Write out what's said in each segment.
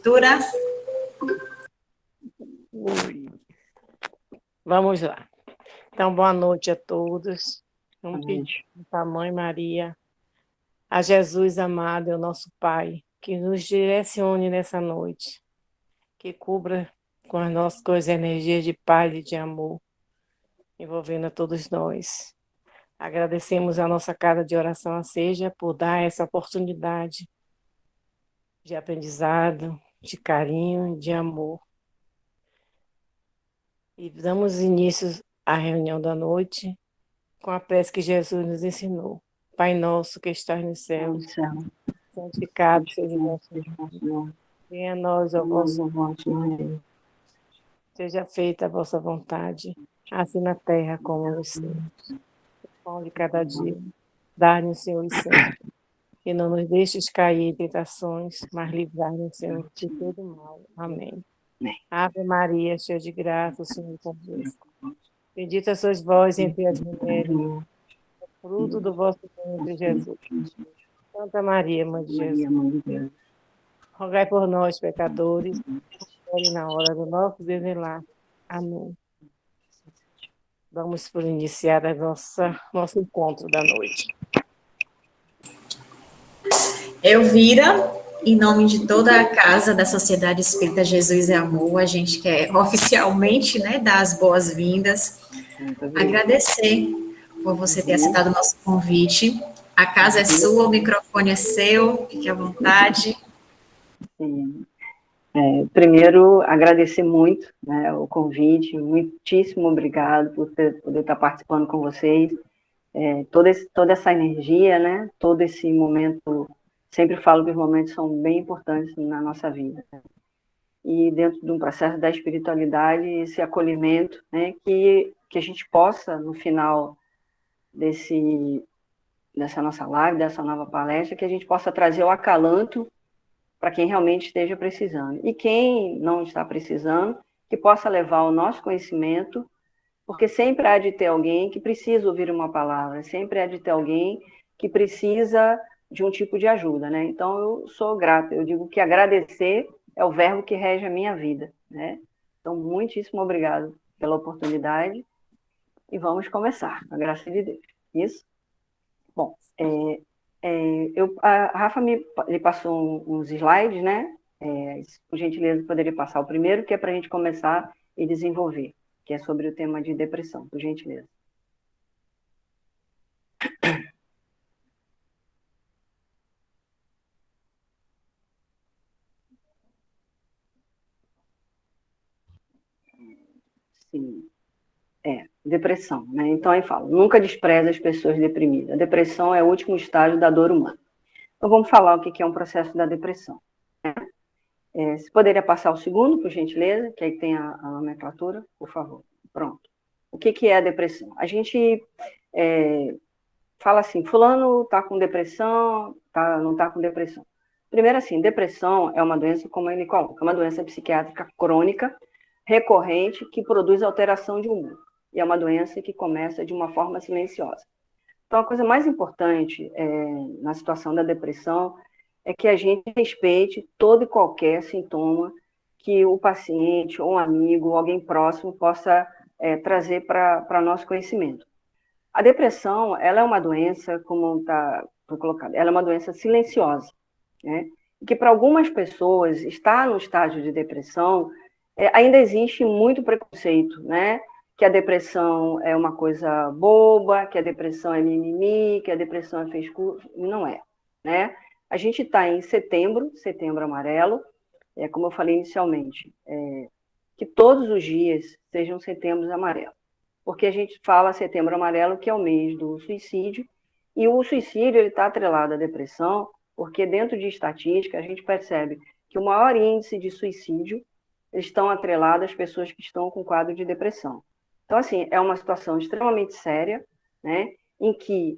leitura. Ui. Vamos lá. Então, boa noite a todos. Vamos pedir à Mãe Maria, a Jesus amado, é o nosso Pai, que nos direcione nessa noite, que cubra com as energias de paz e de amor, envolvendo a todos nós. Agradecemos a nossa casa de oração a Seja por dar essa oportunidade de aprendizado, de carinho, de amor. E damos início à reunião da noite com a prece que Jesus nos ensinou. Pai nosso que estás no céu, santificado seja o vosso nome. Venha a nós o vosso reino. Seja feita a vossa vontade, assim na terra como no céu. O pão de cada dia, dá-nos, Senhor, e sempre. E não nos deixes cair em tentações, mas livrai-nos, Senhor, de todo mal. Amém. Ave Maria, cheia de graça, o Senhor é convosco. Bendita sois vós entre as mulheres, o fruto do vosso ventre, Jesus. Santa Maria, Mãe de Jesus, rogai por nós, pecadores, agora e na hora do nosso desenlace. Amém. Vamos por iniciar nosso encontro da noite. Elvira, em nome de toda a casa da Sociedade Espírita Jesus é Amor, a gente quer oficialmente, né, dar as boas-vindas, agradecer por você ter aceitado o nosso convite. A casa é sua, o microfone é seu, fique à vontade. Sim. Primeiro, agradecer muito, né, o convite, muitíssimo obrigado por poder estar participando com vocês. Toda essa energia, né, todo esse momento, sempre falo que os momentos são bem importantes na nossa vida. E dentro de um processo da espiritualidade, esse acolhimento, né, que a gente possa, no final dessa nossa live, dessa nova palestra, que a gente possa trazer o acalanto para quem realmente esteja precisando. E quem não está precisando, que possa levar o nosso conhecimento, porque sempre há de ter alguém que precisa ouvir uma palavra, sempre há de ter alguém que precisa de um tipo de ajuda, né? Então, eu sou grata, eu digo que agradecer é o verbo que rege a minha vida, né? Então, muitíssimo obrigado pela oportunidade e vamos começar, com a graça de Deus. Isso? Bom, a Rafa me passou uns slides, né? Por gentileza, poderia passar o primeiro, que é para a gente começar e desenvolver, que é sobre o tema de depressão, por gentileza. Sim. Depressão, né? Então, aí fala, nunca despreze as pessoas deprimidas. A depressão é o último estágio da dor humana. Então, vamos falar o que é um processo da depressão. Se poderia passar o segundo, por gentileza, que aí tem a nomenclatura, por favor. Pronto. O que é a depressão? A gente fala assim, fulano está com depressão, não está com depressão. Primeiro assim, depressão é uma doença, como ele coloca, uma doença psiquiátrica crônica, recorrente, que produz alteração de humor. E é uma doença que começa de uma forma silenciosa. Então, a coisa mais importante na situação da depressão é que a gente respeite todo e qualquer sintoma que o paciente, ou um amigo, ou alguém próximo possa trazer para nosso conhecimento. A depressão, ela é uma doença, como está colocado, ela é uma doença silenciosa, né? E que para algumas pessoas, estar no estágio de depressão, ainda existe muito preconceito, né? Que a depressão é uma coisa boba, que a depressão é mimimi, que a depressão é frescura, não é, né? A gente está em setembro amarelo, como eu falei inicialmente, que todos os dias sejam setembros amarelos, porque a gente fala setembro amarelo, que é o mês do suicídio, e o suicídio está atrelado à depressão, porque dentro de estatística a gente percebe que o maior índice de suicídio estão atrelados às pessoas que estão com quadro de depressão. Então, assim, é uma situação extremamente séria, né, em que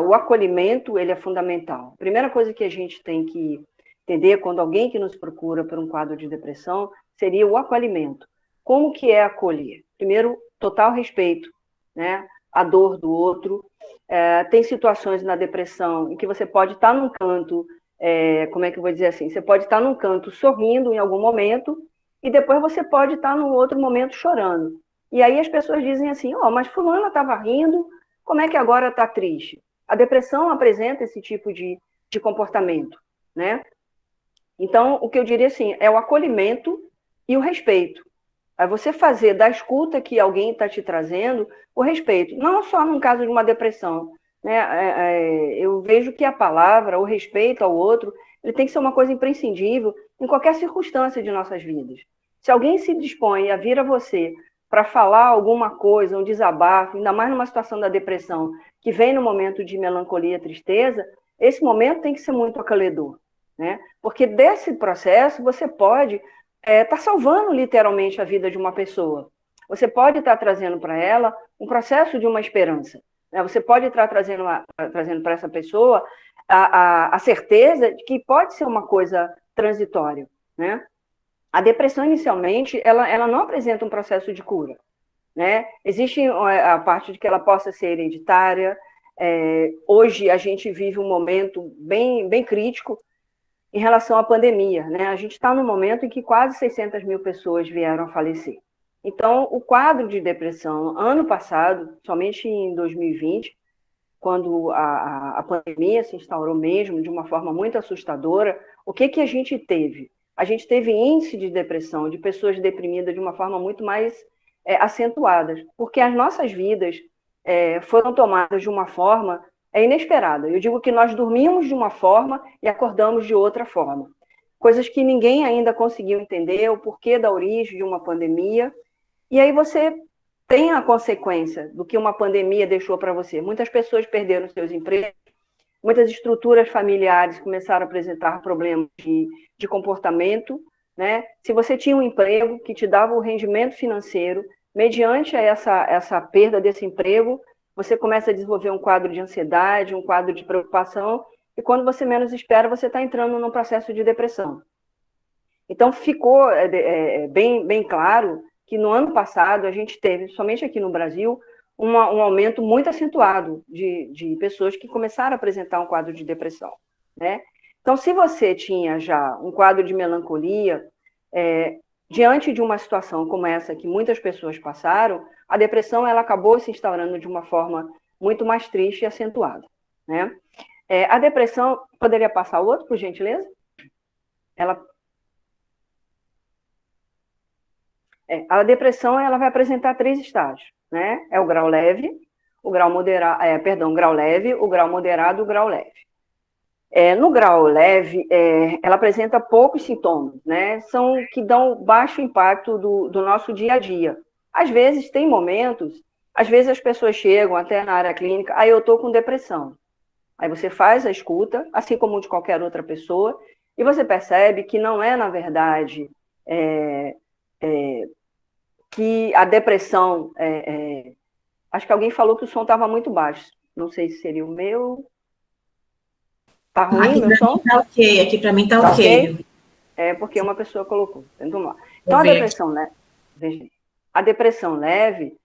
o acolhimento ele é fundamental. A primeira coisa que a gente tem que entender quando alguém que nos procura por um quadro de depressão seria o acolhimento. Como que é acolher? Primeiro, total respeito, né, à dor do outro. Tem situações na depressão em que você pode estar num canto como é que eu vou dizer assim? Você pode estar num canto sorrindo em algum momento, e depois você pode estar num outro momento chorando. E aí as pessoas dizem assim, mas fulana estava rindo, como é que agora está triste? A depressão apresenta esse tipo de comportamento, né? Então, o que eu diria assim, é o acolhimento e o respeito. É você fazer da escuta que alguém está te trazendo o respeito, não só no caso de uma depressão, né? Eu vejo que a palavra, o respeito ao outro, ele tem que ser uma coisa imprescindível em qualquer circunstância de nossas vidas. Se alguém se dispõe a vir a você para falar alguma coisa, um desabafo, ainda mais numa situação da depressão, que vem no momento de melancolia, tristeza, esse momento tem que ser muito acolhedor, né? Porque desse processo você pode estar salvando literalmente a vida de uma pessoa. Você pode estar trazendo para ela um processo de uma esperança. Né? Você pode estar trazendo para essa pessoa a certeza de que pode ser uma coisa transitória. Né? A depressão, inicialmente, ela não apresenta um processo de cura. Né? Existe a parte de que ela possa ser hereditária. Hoje, a gente vive um momento bem, bem crítico em relação à pandemia, né? A gente está num momento em que quase 600 mil pessoas vieram a falecer. Então, o quadro de depressão, ano passado, somente em 2020, quando a pandemia se instaurou mesmo de uma forma muito assustadora, o que a gente teve? A gente teve índice de depressão, de pessoas deprimidas de uma forma muito mais acentuada, porque as nossas vidas foram tomadas de uma forma inesperada. Eu digo que nós dormimos de uma forma e acordamos de outra forma. Coisas que ninguém ainda conseguiu entender, o porquê da origem de uma pandemia. E aí você tem a consequência do que uma pandemia deixou para você. Muitas pessoas perderam seus empregos, muitas estruturas familiares começaram a apresentar problemas de comportamento. Né? Se você tinha um emprego que te dava o rendimento financeiro, mediante essa perda desse emprego, você começa a desenvolver um quadro de ansiedade, um quadro de preocupação, e quando você menos espera, você está entrando num processo de depressão. Então, ficou bem, bem claro que no ano passado a gente teve, somente aqui no Brasil, um aumento muito acentuado de pessoas que começaram a apresentar um quadro de depressão. Né? Então, se você tinha já um quadro de melancolia, diante de uma situação como essa que muitas pessoas passaram, a depressão ela acabou se instaurando de uma forma muito mais triste e acentuada. Né? A depressão, poderia passar o outro, por gentileza? A depressão ela vai apresentar 3 estágios. Né? É o grau leve, o grau moderado, grau leve, o grau moderado e o grau leve. No grau leve, ela apresenta poucos sintomas, né? São que dão baixo impacto do nosso dia a dia. Às vezes, tem momentos, às vezes as pessoas chegam até na área clínica, eu estou com depressão. Aí você faz a escuta, assim como de qualquer outra pessoa, e você percebe que não é, na verdade, que a depressão... acho que alguém falou que o som estava muito baixo. Não sei se seria o meu... Tá ruim meu som? Tá ok, aqui para mim tá ok. Porque uma pessoa colocou. Então, vamos lá. Então, a depressão, né? Veja, a depressão leve,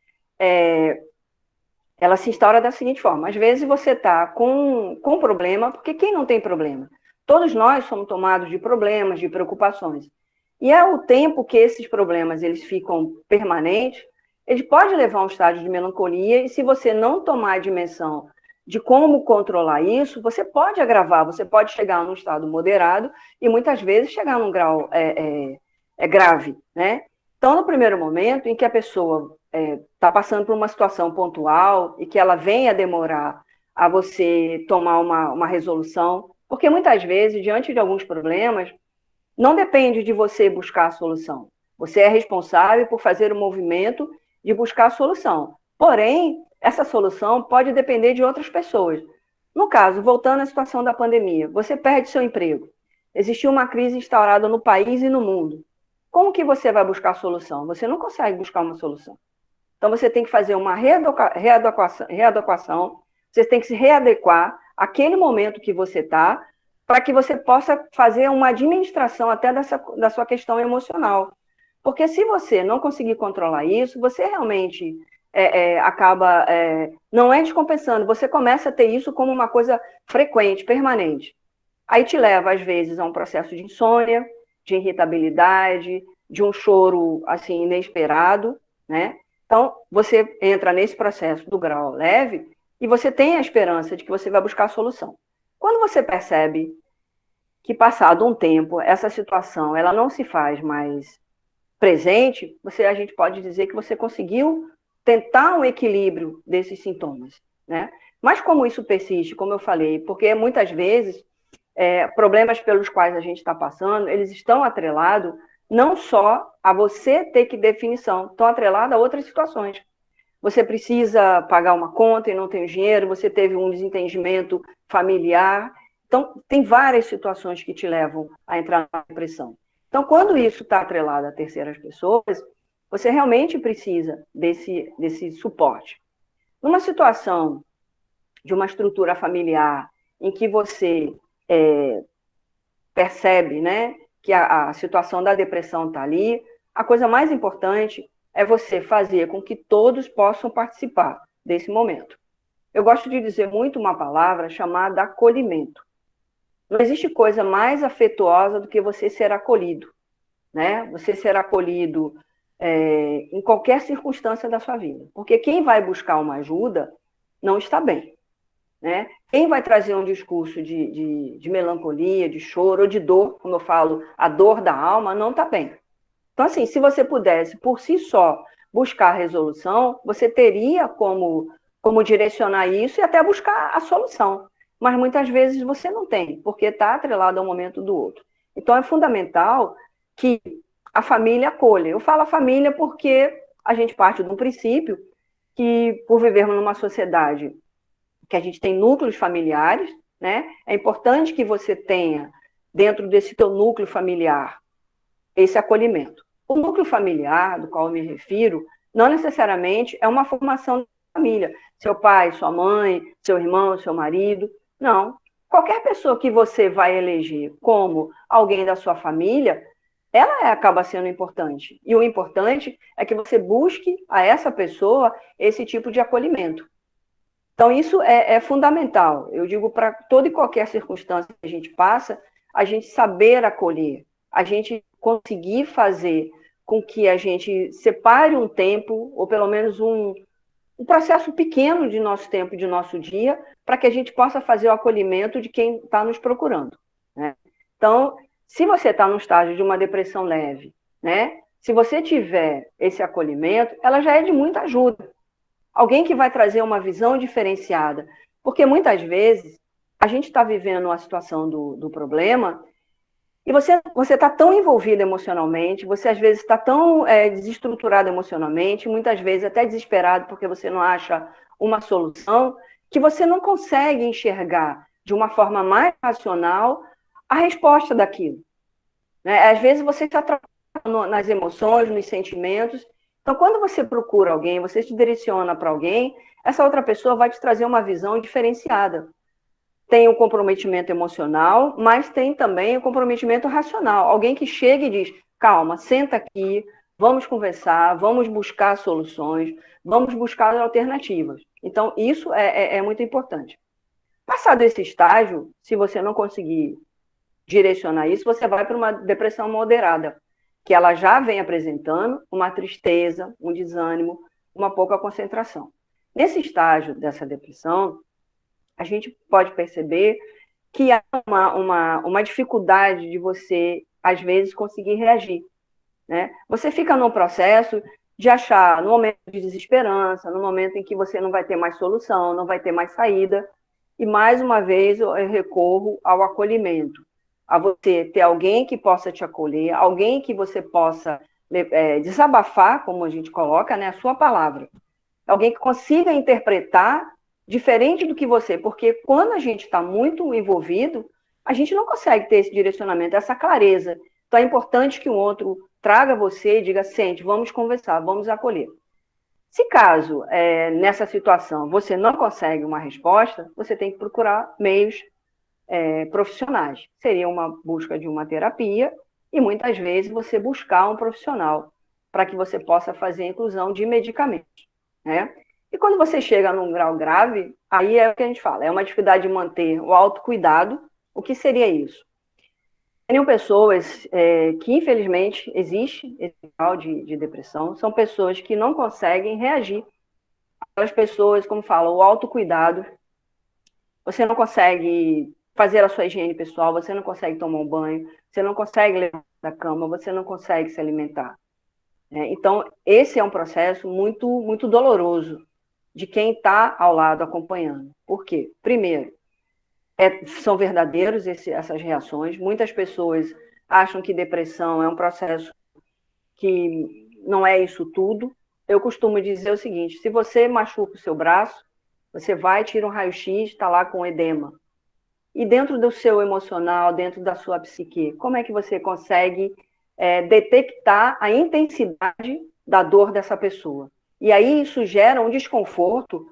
ela se instaura da seguinte forma. Às vezes você tá com problema, porque quem não tem problema? Todos nós somos tomados de problemas, de preocupações. E é o tempo que esses problemas eles ficam permanentes, ele pode levar a um estágio de melancolia, e se você não tomar a dimensão de como controlar isso, você pode agravar, você pode chegar num estado moderado e muitas vezes chegar num grau grave, né? Então, no primeiro momento em que a pessoa está passando por uma situação pontual e que ela venha demorar a você tomar uma resolução, porque muitas vezes, diante de alguns problemas, não depende de você buscar a solução. Você é responsável por fazer o movimento de buscar a solução. Porém, essa solução pode depender de outras pessoas. No caso, voltando à situação da pandemia, você perde seu emprego. Existiu uma crise instaurada no país e no mundo. Como que você vai buscar a solução? Você não consegue buscar uma solução. Então, você tem que fazer uma readequação, você tem que se readequar àquele momento que você está, para que você possa fazer uma administração até da sua questão emocional. Porque se você não conseguir controlar isso, você realmente acaba, não descompensando, você começa a ter isso como uma coisa frequente, permanente. Aí te leva, às vezes, a um processo de insônia, de irritabilidade, de um choro, assim, inesperado, né? Então, você entra nesse processo do grau leve e você tem a esperança de que você vai buscar a solução. Quando você percebe que, passado um tempo, essa situação ela não se faz mais presente, a gente pode dizer que você conseguiu tentar um equilíbrio desses sintomas, né? Mas como isso persiste, como eu falei, porque muitas vezes problemas pelos quais a gente está passando, eles estão atrelados não só a você ter que definição, estão atrelados a outras situações. Você precisa pagar uma conta e não tem dinheiro, você teve um desentendimento familiar. Então, tem várias situações que te levam a entrar na depressão. Então, quando isso está atrelado a terceiras pessoas, você realmente precisa desse suporte. Numa situação de uma estrutura familiar em que você percebe, né, que a situação da depressão está ali, a coisa mais importante é você fazer com que todos possam participar desse momento. Eu gosto de dizer muito uma palavra chamada acolhimento. Não existe coisa mais afetuosa do que você ser acolhido, né? Você ser acolhido em qualquer circunstância da sua vida. Porque quem vai buscar uma ajuda não está bem, né? Quem vai trazer um discurso de melancolia, de choro ou de dor, como eu falo, a dor da alma, não está bem. Então, assim, se você pudesse, por si só, buscar a resolução, você teria como direcionar isso e até buscar a solução. Mas muitas vezes você não tem, porque está atrelado ao momento do outro. Então, é fundamental que a família acolha. Eu falo a família porque a gente parte de um princípio que, por vivermos numa sociedade que a gente tem núcleos familiares, né? É importante que você tenha, dentro desse teu núcleo familiar, esse acolhimento. O núcleo familiar, do qual eu me refiro, não necessariamente é uma formação da família. Seu pai, sua mãe, seu irmão, seu marido. Não. Qualquer pessoa que você vai eleger como alguém da sua família, ela acaba sendo importante. E o importante é que você busque a essa pessoa esse tipo de acolhimento. Então, isso é fundamental. Eu digo, para toda e qualquer circunstância que a gente passa, a gente saber acolher, a gente conseguir fazer com que a gente separe um tempo, ou pelo menos um processo pequeno de nosso tempo, de nosso dia, para que a gente possa fazer o acolhimento de quem está nos procurando, né? Então, se você está no estágio de uma depressão leve, né? Se você tiver esse acolhimento, ela já é de muita ajuda. Alguém que vai trazer uma visão diferenciada. Porque muitas vezes a gente está vivendo uma situação do problema e você está tão envolvido emocionalmente, você às vezes está tão desestruturado emocionalmente, muitas vezes até desesperado porque você não acha uma solução, que você não consegue enxergar de uma forma mais racional a resposta daquilo, né? Às vezes você está trabalhando nas emoções, nos sentimentos. Então, quando você procura alguém, você se direciona para alguém, essa outra pessoa vai te trazer uma visão diferenciada. Tem o comprometimento emocional, mas tem também o comprometimento racional. Alguém que chega e diz, calma, senta aqui, vamos conversar, vamos buscar soluções, vamos buscar alternativas. Então, isso é muito importante. Passado esse estágio, se você não conseguir direcionar isso, você vai para uma depressão moderada, que ela já vem apresentando uma tristeza, um desânimo, uma pouca concentração. Nesse estágio dessa depressão, a gente pode perceber que há uma dificuldade de você, às vezes, conseguir reagir, né? Você fica num processo de achar, no momento de desesperança, no momento em que você não vai ter mais solução, não vai ter mais saída, e mais uma vez eu recorro ao acolhimento, a você ter alguém que possa te acolher, alguém que você possa desabafar, como a gente coloca, né, a sua palavra. Alguém que consiga interpretar diferente do que você, porque quando a gente está muito envolvido, a gente não consegue ter esse direcionamento, essa clareza. Então é importante que o outro traga você e diga, sente, vamos conversar, vamos acolher. Se caso, nessa situação, você não consegue uma resposta, você tem que procurar meios profissionais. Seria uma busca de uma terapia e, muitas vezes, você buscar um profissional para que você possa fazer a inclusão de medicamentos, né? E quando você chega num grau grave, aí é o que a gente fala, é uma dificuldade de manter o autocuidado, O que seria isso? Seriam pessoas que, infelizmente, existe esse grau de depressão, são pessoas que não conseguem reagir. Aquelas pessoas, como fala, o autocuidado, você não consegue fazer a sua higiene pessoal, você não consegue tomar um banho, você não consegue levantar da cama, você não consegue se alimentar. Então, esse é um processo muito, muito doloroso de quem está ao lado acompanhando. Por quê? Primeiro, são verdadeiros essas reações. Muitas pessoas acham que depressão é um processo que não é isso tudo. Eu costumo dizer o seguinte: se você machuca o seu braço, você vai, tira um raio-x, está lá com edema. E dentro do seu emocional, dentro da sua psique, como é que você consegue detectar a intensidade da dor dessa pessoa? E aí isso gera um desconforto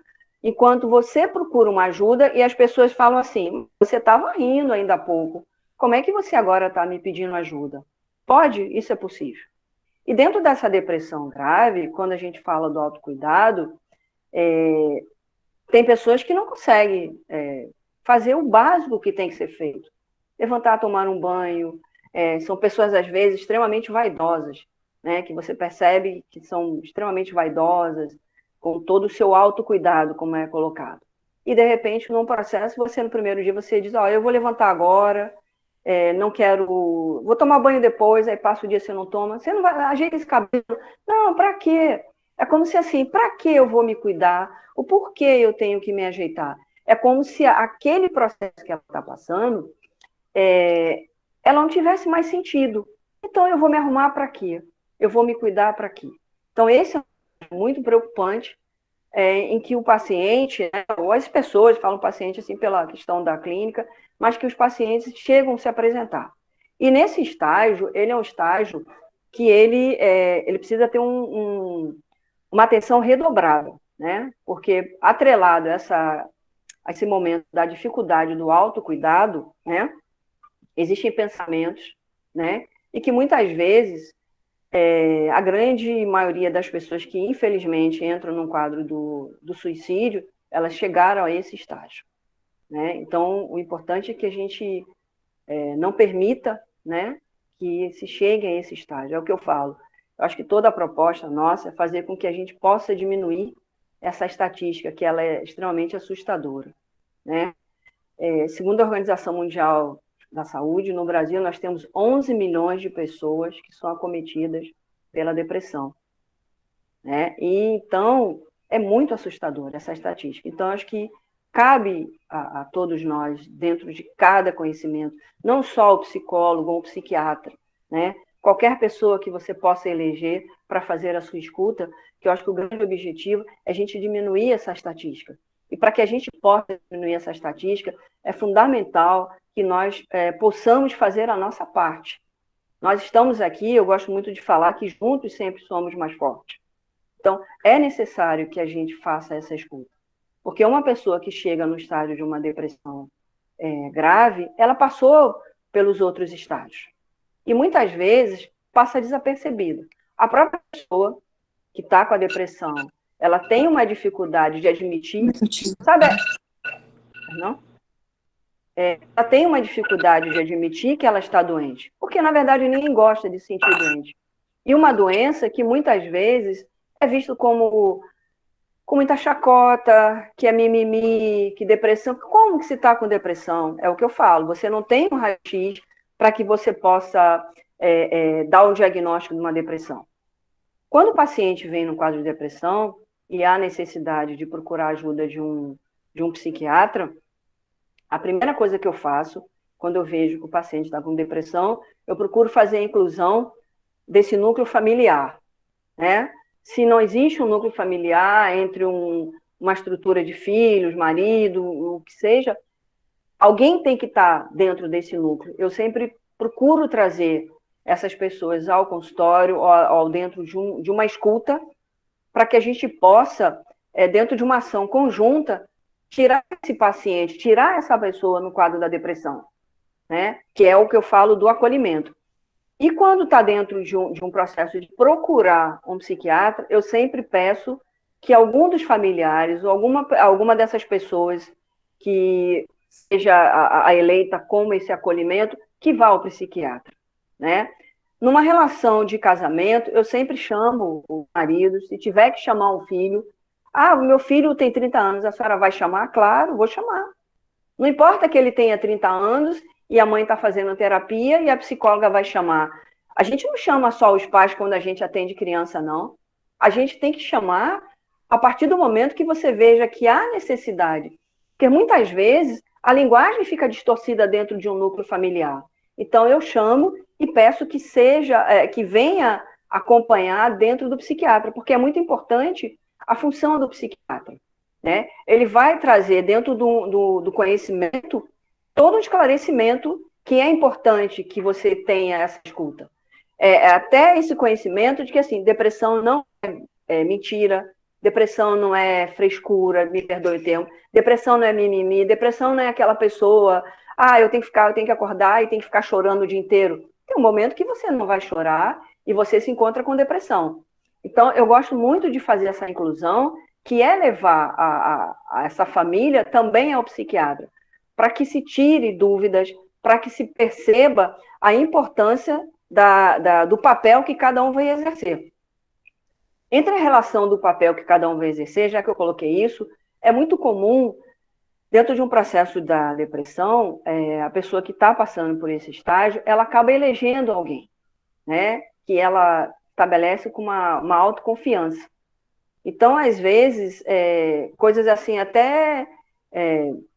enquanto você procura uma ajuda e as pessoas falam assim: você estava rindo ainda há pouco, como é que você agora está me pedindo ajuda? Pode? Isso é possível. E dentro dessa depressão grave, quando a gente fala do autocuidado, tem pessoas que não conseguem fazer o básico que tem que ser feito. Levantar, tomar um banho. São pessoas, às vezes, extremamente vaidosas, né? Que você percebe que são extremamente vaidosas, com todo o seu autocuidado, como é colocado. E, de repente, num processo, você, no primeiro dia, você diz: eu vou levantar agora, não quero... Vou tomar banho depois, aí passa o dia, você não toma. Você não vai... Ajeita esse cabelo. Não, para quê? É como se assim, para que eu vou me cuidar? O porquê eu tenho que me ajeitar? É como se aquele processo que ela está passando, ela não tivesse mais sentido. Então, eu vou me arrumar para quê? Eu vou me cuidar para quê? Então, esse é muito preocupante, em que o paciente, né, ou as pessoas falam paciente assim pela questão da clínica, mas que os pacientes chegam a se apresentar. E nesse estágio, ele é um estágio que ele precisa ter uma atenção redobrada, né? Porque atrelado a esse momento da dificuldade do autocuidado, né? Existem pensamentos, né? E que muitas vezes a grande maioria das pessoas que infelizmente entram no quadro do suicídio, elas chegaram a esse estágio, né? Então, o importante é que a gente não permita, né, que se chegue a esse estágio. É o que eu falo. Eu acho que toda a proposta nossa é fazer com que a gente possa diminuir essa estatística, que ela é extremamente assustadora, né? Segundo a Organização Mundial da Saúde, no Brasil nós temos 11 milhões de pessoas que são acometidas pela depressão, né? E então é muito assustadora essa estatística. Então acho que cabe a todos nós, dentro de cada conhecimento, não só o psicólogo ou o psiquiatra, né? Qualquer pessoa que você possa eleger para fazer a sua escuta, que eu acho que o grande objetivo é a gente diminuir essa estatística. E para que a gente possa diminuir essa estatística, é fundamental que nós possamos fazer a nossa parte. Nós estamos aqui, eu gosto muito de falar que juntos sempre somos mais fortes. Então, é necessário que a gente faça essa escuta. Porque uma pessoa que chega no estágio de uma depressão grave, ela passou pelos outros estágios. E muitas vezes passa desapercebida. A própria pessoa que está com a depressão, ela tem uma dificuldade de admitir, sabe? Não? Ela tem uma dificuldade de admitir que ela está doente, porque na verdade ninguém gosta de se sentir doente. E uma doença que muitas vezes é visto como com muita chacota, que é mimimi, que depressão. Como que se está com depressão? É o que eu falo, você não tem um raio-x para que você possa dar o diagnóstico de uma depressão. Quando o paciente vem no quadro de depressão e há necessidade de procurar ajuda de um psiquiatra, a primeira coisa que eu faço, quando eu vejo que o paciente está com depressão, eu procuro fazer a inclusão desse núcleo familiar, né? Se não existe um núcleo familiar entre uma estrutura de filhos, marido, o que seja, alguém tem que estar dentro desse núcleo. Eu sempre procuro trazer essas pessoas ao consultório ou dentro de uma escuta para que a gente possa, dentro de uma ação conjunta, tirar esse paciente, tirar essa pessoa no quadro da depressão, né? Que é o que eu falo do acolhimento. E quando está dentro de um processo de procurar um psiquiatra, eu sempre peço que algum dos familiares ou alguma dessas pessoas que seja a eleita como esse acolhimento, que vá ao psiquiatra, né? Numa relação de casamento, eu sempre chamo o marido, se tiver que chamar um filho, o meu filho tem 30 anos, a senhora vai chamar? Claro, vou chamar. Não importa que ele tenha 30 anos e a mãe está fazendo terapia e a psicóloga vai chamar. A gente não chama só os pais quando a gente atende criança, não. A gente tem que chamar a partir do momento que você veja que há necessidade. Porque muitas vezes a linguagem fica distorcida dentro de um núcleo familiar. Então eu chamo e peço que que venha acompanhar dentro do psiquiatra, porque é muito importante a função do psiquiatra, né? Ele vai trazer dentro do conhecimento todo um esclarecimento que é importante que você tenha essa escuta. Até esse conhecimento de que, assim, depressão não é mentira, depressão não é frescura, me perdoe o termo, depressão não é mimimi, depressão não é aquela pessoa, eu tenho que acordar e tenho que ficar chorando o dia inteiro. Tem um momento que você não vai chorar e você se encontra com depressão. Então, eu gosto muito de fazer essa inclusão, que é levar a essa família também ao psiquiatra, para que se tire dúvidas, para que se perceba a importância do papel que cada um vai exercer. Entre a relação do papel que cada um vai exercer, já que eu coloquei isso, é muito comum, dentro de um processo da depressão, a pessoa que está passando por esse estágio, ela acaba elegendo alguém, né, que ela estabelece com uma autoconfiança. Então, às vezes, coisas assim, até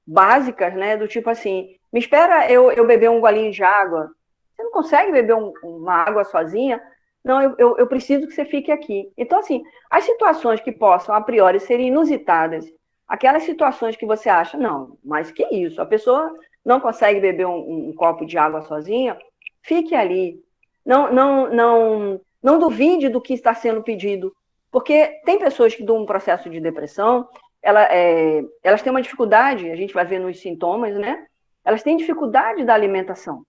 básicas, né, do tipo assim, me espera eu beber um golinho de água. Você não consegue beber uma água sozinha? Não, eu preciso que você fique aqui. Então, assim, as situações que possam, a priori, serem inusitadas, aquelas situações que você acha, não, mas que isso? A pessoa não consegue beber um copo de água sozinha? Fique ali. Não duvide do que está sendo pedido. Porque tem pessoas que, de um processo de depressão, elas têm uma dificuldade, a gente vai ver nos sintomas, né? Elas têm dificuldade da alimentação,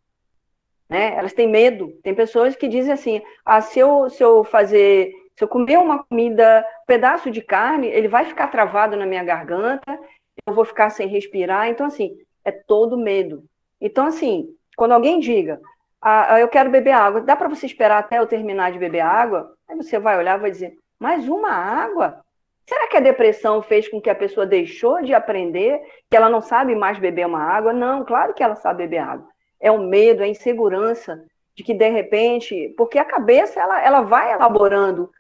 né? Elas têm medo. Tem pessoas que dizem assim, se eu comer uma comida, um pedaço de carne, ele vai ficar travado na minha garganta, eu vou ficar sem respirar. Então, assim, é todo medo. Então, assim, quando alguém diga, eu quero beber água, dá para você esperar até eu terminar de beber água? Aí você vai olhar e vai dizer, mais uma água? Será que a depressão fez com que a pessoa deixou de aprender, que ela não sabe mais beber uma água? Não, claro que ela sabe beber água. É o medo, é a insegurança de que, de repente, porque a cabeça ela vai elaborando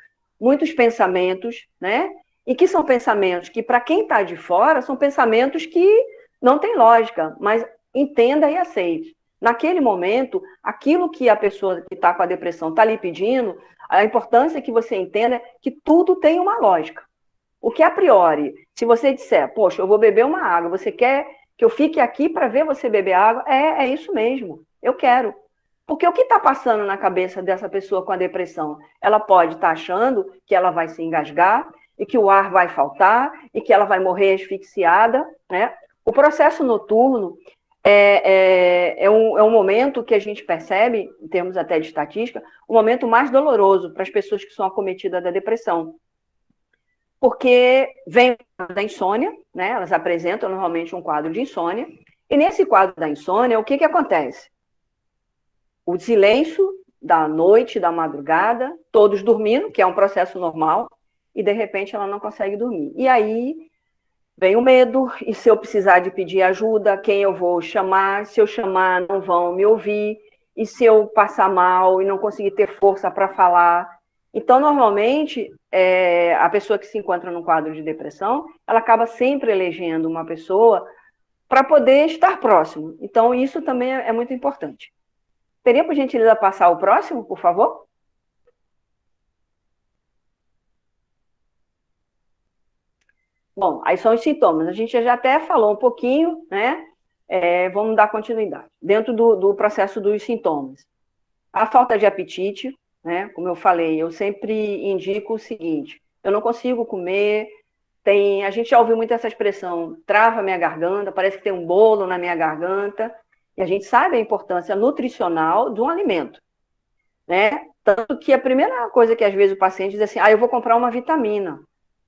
muitos pensamentos, né? E que são pensamentos que, para quem está de fora, são pensamentos que não têm lógica, mas entenda e aceite. Naquele momento, aquilo que a pessoa que está com a depressão está lhe pedindo, a importância que você entenda é que tudo tem uma lógica. O que a priori, se você disser, poxa, eu vou beber uma água, você quer que eu fique aqui para ver você beber água? É isso mesmo, eu quero. Porque o que está passando na cabeça dessa pessoa com a depressão? Ela pode estar achando que ela vai se engasgar e que o ar vai faltar e que ela vai morrer asfixiada, né? O processo noturno é um momento que a gente percebe, em termos até de estatística, o momento mais doloroso para as pessoas que são acometidas da depressão. Porque vem da insônia, né? Elas apresentam normalmente um quadro de insônia, e nesse quadro da insônia, o que acontece? O silêncio da noite, da madrugada, todos dormindo, que é um processo normal, e de repente ela não consegue dormir. E aí vem o medo, e se eu precisar de pedir ajuda, quem eu vou chamar? Se eu chamar, não vão me ouvir, e se eu passar mal e não conseguir ter força para falar? Então, normalmente, a pessoa que se encontra num quadro de depressão, ela acaba sempre elegendo uma pessoa para poder estar próximo. Então, isso também é muito importante. Teria, por gentileza, passar o próximo, por favor? Bom, aí são os sintomas. A gente já até falou um pouquinho, né? Vamos dar continuidade. Dentro do processo dos sintomas. A falta de apetite, né? Como eu falei, eu sempre indico o seguinte, eu não consigo comer, a gente já ouviu muito essa expressão, trava minha garganta, parece que tem um bolo na minha garganta, e a gente sabe a importância nutricional de um alimento, né? Tanto que a primeira coisa que às vezes o paciente diz assim, eu vou comprar uma vitamina,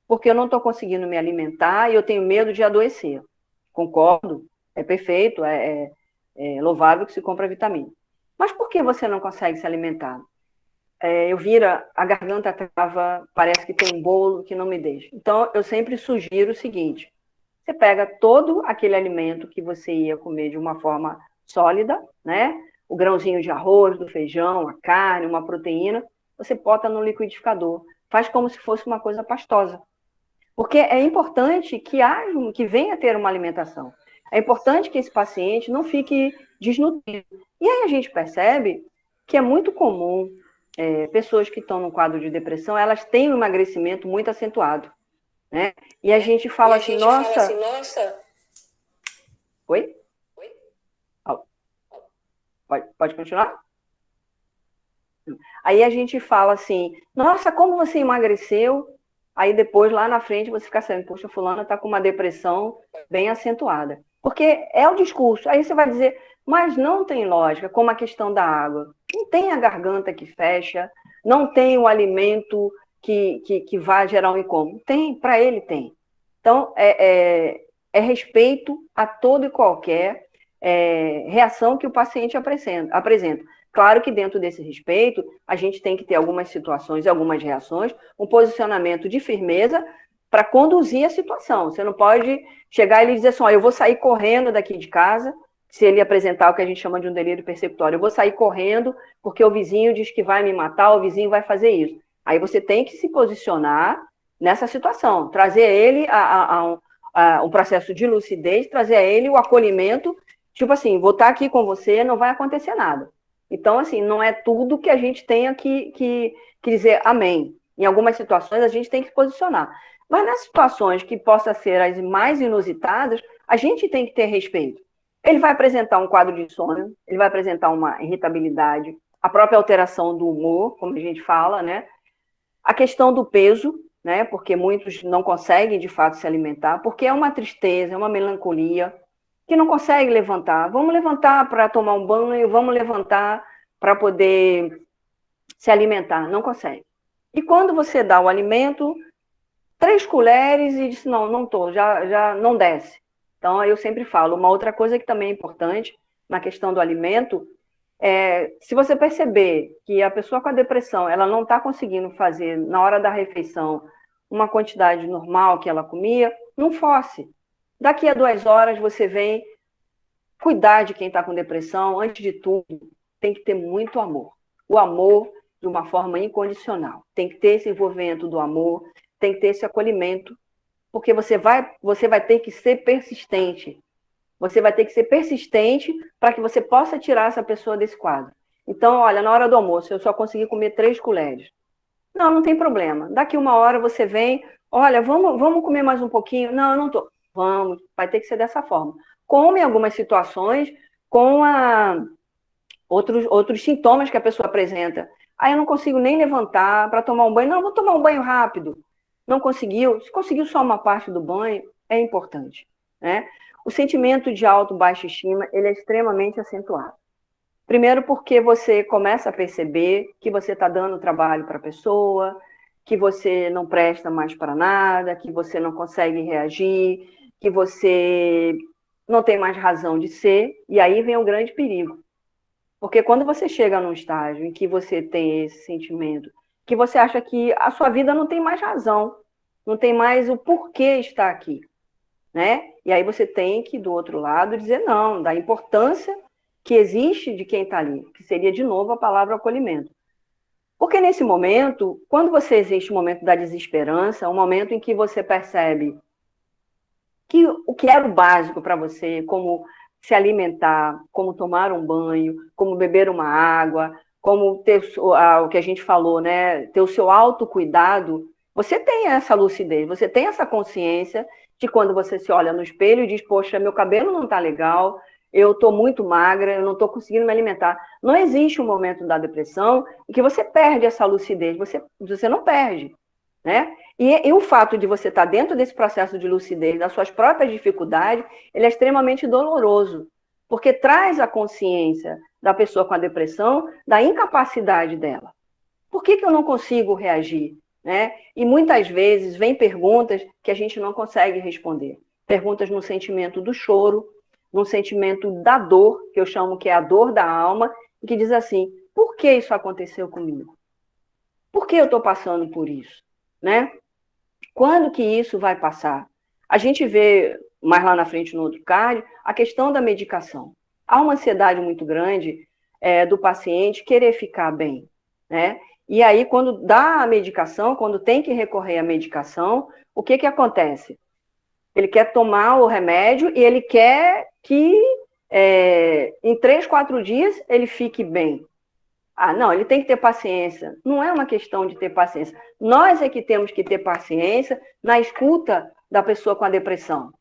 porque eu não estou conseguindo me alimentar e eu tenho medo de adoecer. Concordo, É perfeito, é louvável que se compra vitamina. Mas por que você não consegue se alimentar? Elvira, a garganta trava, parece que tem um bolo que não me deixa. Então, eu sempre sugiro o seguinte: você pega todo aquele alimento que você ia comer de uma forma sólida, né? O grãozinho de arroz, do feijão, a carne, uma proteína, você bota no liquidificador. Faz como se fosse uma coisa pastosa. Porque é importante que venha ter uma alimentação. É importante que esse paciente não fique desnutrido. E aí a gente percebe que é muito comum pessoas que estão num quadro de depressão, elas têm um emagrecimento muito acentuado, né? E a gente fala assim, nossa... Oi? Pode continuar? Aí a gente fala assim, nossa, como você emagreceu? Aí depois, lá na frente, você fica sabendo, poxa, fulana está com uma depressão bem acentuada. Porque é o discurso. Aí você vai dizer, mas não tem lógica, como a questão da água. Não tem a garganta que fecha, não tem o alimento que vai gerar um incômodo. Tem, para ele tem. Então, é respeito a todo e qualquer reação que o paciente apresenta. Claro que dentro desse respeito, a gente tem que ter algumas situações e algumas reações, um posicionamento de firmeza para conduzir a situação. Você não pode chegar e dizer assim, eu vou sair correndo daqui de casa, se ele apresentar o que a gente chama de um delírio persecutório, eu vou sair correndo porque o vizinho diz que vai me matar, o vizinho vai fazer isso. Aí você tem que se posicionar nessa situação, trazer a ele um processo de lucidez, trazer a ele o acolhimento, tipo assim, vou estar aqui com você, não vai acontecer nada. Então, assim, não é tudo que a gente tenha que dizer amém. Em algumas situações, a gente tem que se posicionar. Mas nas situações que possam ser as mais inusitadas, a gente tem que ter respeito. Ele vai apresentar um quadro de insônia, ele vai apresentar uma irritabilidade, a própria alteração do humor, como a gente fala, né? A questão do peso, né? Porque muitos não conseguem, de fato, se alimentar, porque é uma tristeza, é uma melancolia, que não consegue levantar. Vamos levantar para tomar um banho, vamos levantar para poder se alimentar. Não consegue. E quando você dá o alimento, 3 colheres e diz, não estou, já não desce. Então, eu sempre falo, uma outra coisa que também é importante na questão do alimento, se você perceber que a pessoa com a depressão, ela não está conseguindo fazer, na hora da refeição, uma quantidade normal que ela comia, não force. Daqui a 2 horas você vem cuidar de quem está com depressão. Antes de tudo, tem que ter muito amor. O amor de uma forma incondicional. Tem que ter esse envolvimento do amor, tem que ter esse acolhimento, porque você vai ter que ser persistente. Você vai ter que ser persistente para que você possa tirar essa pessoa desse quadro. Então, olha, na hora do almoço, eu só consegui comer 3 colheres. Não tem problema. Daqui 1 hora você vem, olha, vamos comer mais um pouquinho? Não, eu não estou. Vamos, vai ter que ser dessa forma. Como em algumas situações, com outros sintomas que a pessoa apresenta. Aí eu não consigo nem levantar para tomar um banho. Não, vou tomar um banho rápido. Não conseguiu? Se conseguiu só uma parte do banho, é importante, né? O sentimento de baixa estima, ele é extremamente acentuado. Primeiro porque você começa a perceber que você está dando trabalho para a pessoa, que você não presta mais para nada, que você não consegue reagir, que você não tem mais razão de ser, e aí vem um grande perigo. Porque quando você chega num estágio em que você tem esse sentimento, que você acha que a sua vida não tem mais razão, não tem mais o porquê estar aqui, né? E aí você tem que, do outro lado, dizer não, da importância que existe de quem está ali, que seria, de novo, a palavra acolhimento. Porque nesse momento, quando você existe o momento da desesperança, o momento em que você percebe que o que era o básico para você, como se alimentar, como tomar um banho, como beber uma água, como ter o que a gente falou, né, ter o seu autocuidado, você tem essa lucidez, você tem essa consciência de quando você se olha no espelho e diz, poxa, meu cabelo não está legal, eu estou muito magra, eu não estou conseguindo me alimentar. Não existe um momento da depressão em que você perde essa lucidez, você não perde, né? E o fato de você estar dentro desse processo de lucidez, das suas próprias dificuldades, ele é extremamente doloroso, porque traz a consciência da pessoa com a depressão da incapacidade dela. Por que eu não consigo reagir? Né? E muitas vezes vem perguntas que a gente não consegue responder. Perguntas no sentimento do choro, num sentimento da dor, que eu chamo que é a dor da alma, e que diz assim, por que isso aconteceu comigo? Por que eu estou passando por isso? Né? Quando que isso vai passar? A gente vê, mais lá na frente no outro card, a questão da medicação. Há uma ansiedade muito grande do paciente querer ficar bem, né? E aí, quando dá a medicação, quando tem que recorrer à medicação, o que acontece? Ele quer tomar o remédio e ele quer que em 3, 4 dias ele fique bem. Ah, não, ele tem que ter paciência. Não é uma questão de ter paciência. Nós é que temos que ter paciência na escuta da pessoa com a depressão.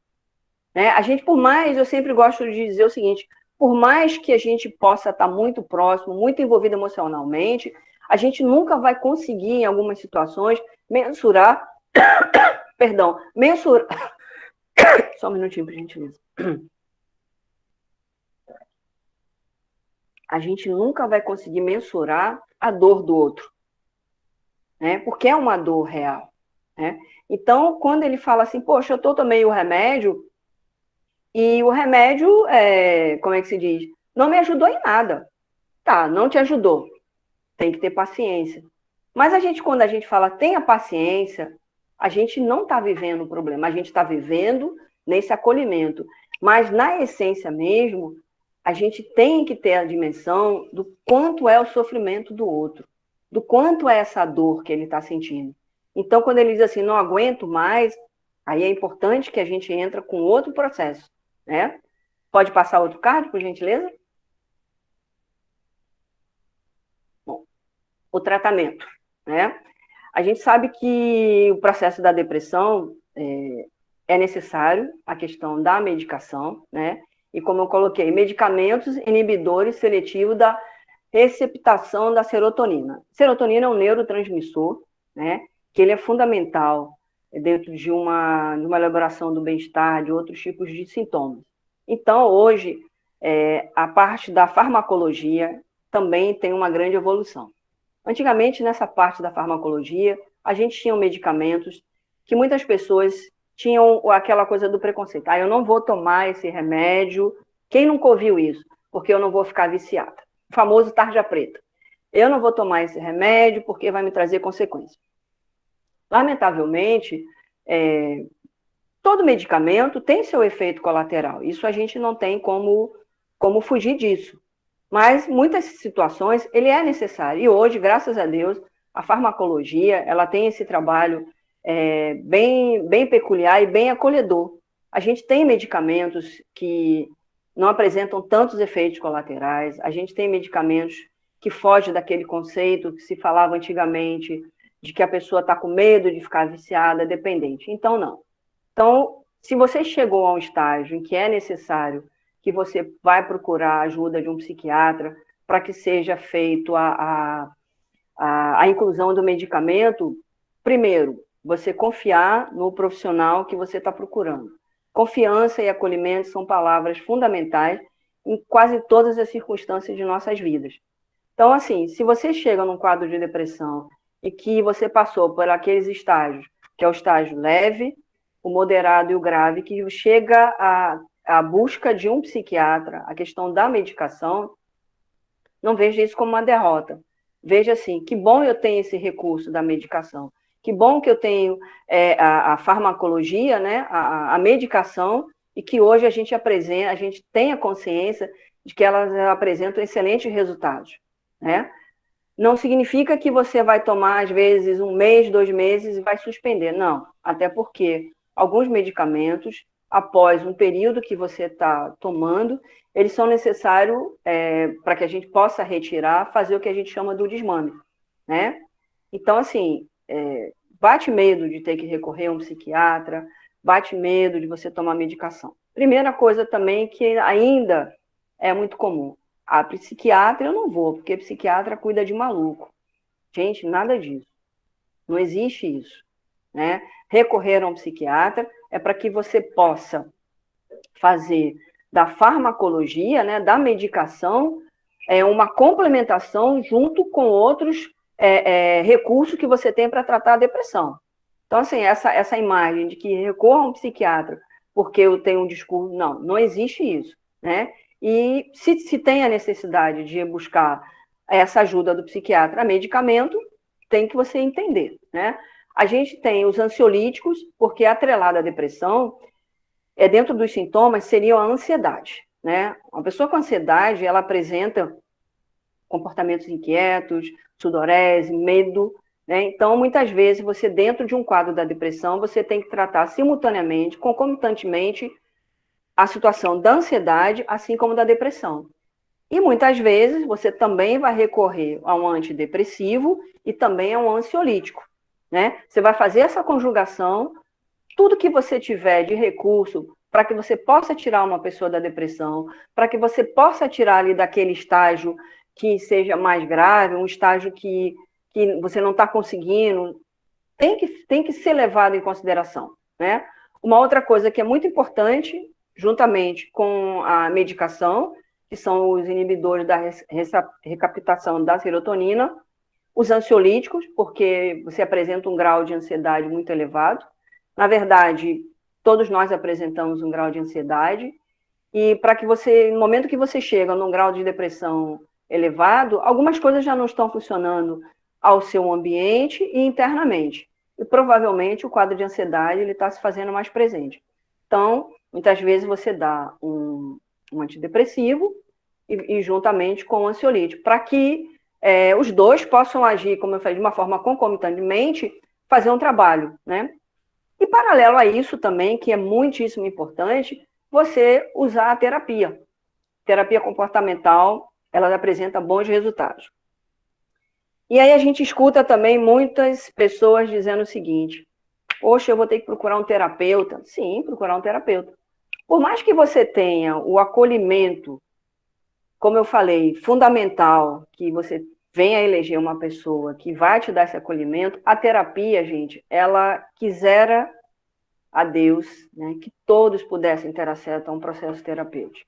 Né? A gente, por mais, eu sempre gosto de dizer o seguinte, por mais que a gente possa estar muito próximo, muito envolvido emocionalmente, a gente nunca vai conseguir, em algumas situações, mensurar, só um minutinho, por gentileza. A gente nunca vai conseguir mensurar a dor do outro, né? Porque é uma dor real, né? Então, quando ele fala assim, poxa, eu tomei o remédio, e o remédio, como é que se diz? Não me ajudou em nada. Tá, não te ajudou. Tem que ter paciência. Mas quando a gente fala tenha paciência, a gente não está vivendo o problema, a gente está vivendo nesse acolhimento. Mas, na essência mesmo, a gente tem que ter a dimensão do quanto é o sofrimento do outro, do quanto é essa dor que ele está sentindo. Então, quando ele diz assim, não aguento mais, aí é importante que a gente entre com outro processo, né? Pode passar outro card, por gentileza? Bom, o tratamento, né? A gente sabe que o processo da depressão é necessário, a questão da medicação, né? E como eu coloquei, medicamentos inibidores seletivos da receptação da serotonina. Serotonina é um neurotransmissor, né? Que ele é fundamental dentro de uma elaboração do bem-estar, de outros tipos de sintomas. Então, hoje, a parte da farmacologia também tem uma grande evolução. Antigamente, nessa parte da farmacologia, a gente tinha medicamentos que muitas pessoas tinham aquela coisa do preconceito. Eu não vou tomar esse remédio. Quem nunca ouviu isso? Porque eu não vou ficar viciada. O famoso tarja preta. Eu não vou tomar esse remédio porque vai me trazer consequências. Lamentavelmente, todo medicamento tem seu efeito colateral. Isso a gente não tem como fugir disso. Mas, muitas situações, ele é necessário. E hoje, graças a Deus, a farmacologia ela tem esse trabalho bem peculiar e bem acolhedor. A gente tem medicamentos que não apresentam tantos efeitos colaterais, a gente tem medicamentos que fogem daquele conceito que se falava antigamente, de que a pessoa está com medo de ficar viciada, dependente. Então, não. Então, se você chegou a um estágio em que é necessário que você vai procurar a ajuda de um psiquiatra para que seja feito a inclusão do medicamento, primeiro, você confiar no profissional que você está procurando. Confiança e acolhimento são palavras fundamentais em quase todas as circunstâncias de nossas vidas. Então, assim, se você chega num quadro de depressão e que você passou por aqueles estágios, que é o estágio leve, o moderado e o grave, que chega à busca de um psiquiatra, a questão da medicação, não veja isso como uma derrota. Veja assim, que bom eu tenho esse recurso da medicação, que bom que eu tenho a farmacologia, né, a medicação, e que hoje a gente tem a consciência de que elas apresentam excelentes resultados, né? Não significa que você vai tomar, às vezes, 1 mês, 2 meses e vai suspender, não. Até porque alguns medicamentos, após um período que você está tomando, eles são necessários para que a gente possa retirar, fazer o que a gente chama do desmame, né? Então, assim, bate medo de ter que recorrer a um psiquiatra, bate medo de você tomar medicação. Primeira coisa também que ainda é muito comum. Psiquiatra eu não vou, porque psiquiatra cuida de maluco. Gente, nada disso. Não existe isso, né? Recorrer a um psiquiatra é para que você possa fazer da farmacologia, né, da medicação, uma complementação junto com outros recursos que você tem para tratar a depressão. Então, assim, essa imagem de que recorra a um psiquiatra porque eu tenho um discurso, não existe isso. né? E se tem a necessidade de buscar essa ajuda do psiquiatra a medicamento, tem que você entender, né? A gente tem os ansiolíticos, porque atrelado à depressão, dentro dos sintomas, seria a ansiedade, né? Uma pessoa com ansiedade, ela apresenta comportamentos inquietos, sudorese, medo, né? Então, muitas vezes, você, dentro de um quadro da depressão, você tem que tratar simultaneamente, concomitantemente, a situação da ansiedade, assim como da depressão. E muitas vezes você também vai recorrer a um antidepressivo e também a um ansiolítico, né? Você vai fazer essa conjugação, tudo que você tiver de recurso para que você possa tirar uma pessoa da depressão, para que você possa tirar ali daquele estágio que seja mais grave, um estágio que você não está conseguindo, tem que ser levado em consideração, né? Uma outra coisa que é muito importante, juntamente com a medicação, que são os inibidores da recaptação da serotonina, os ansiolíticos, porque você apresenta um grau de ansiedade muito elevado. Na verdade, todos nós apresentamos um grau de ansiedade, e para que você, no momento que você chega num grau de depressão elevado, algumas coisas já não estão funcionando ao seu ambiente e internamente. E provavelmente o quadro de ansiedade ele está se fazendo mais presente. Então, muitas vezes você dá um antidepressivo e juntamente com o ansiolítico, para que os dois possam agir, como eu falei, de uma forma concomitantemente, fazer um trabalho, né? E paralelo a isso também, que é muitíssimo importante, você usar a terapia. Terapia comportamental, ela apresenta bons resultados. E aí a gente escuta também muitas pessoas dizendo o seguinte: poxa, eu vou ter que procurar um terapeuta. Sim, procurar um terapeuta. Por mais que você tenha o acolhimento, como eu falei, fundamental, que você venha a eleger uma pessoa que vai te dar esse acolhimento, a terapia, gente, ela quisera a Deus, né, que todos pudessem ter acesso a um processo terapêutico.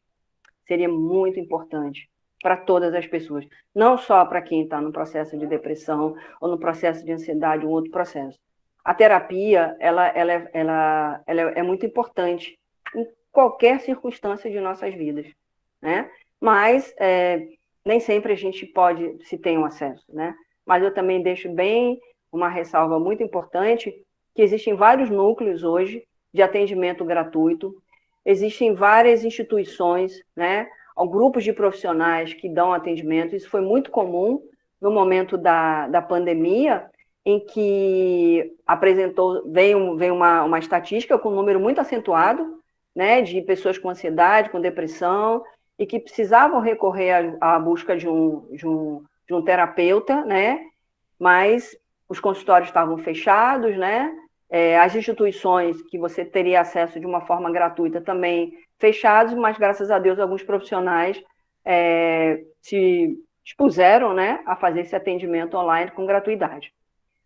Seria muito importante para todas as pessoas, não só para quem está no processo de depressão ou no processo de ansiedade, um outro processo. A terapia, ela é muito importante em qualquer circunstância de nossas vidas, né? Mas nem sempre a gente se tem um acesso, né? Mas eu também deixo bem uma ressalva muito importante, que existem vários núcleos hoje de atendimento gratuito, existem várias instituições, né? Grupos de profissionais que dão atendimento. Isso foi muito comum no momento da pandemia, em que veio uma estatística com um número muito acentuado, né, de pessoas com ansiedade, com depressão, e que precisavam recorrer à busca de um terapeuta, né, mas os consultórios estavam fechados, né, as instituições que você teria acesso de uma forma gratuita também fechados, mas graças a Deus alguns profissionais se dispuseram, né, a fazer esse atendimento online com gratuidade.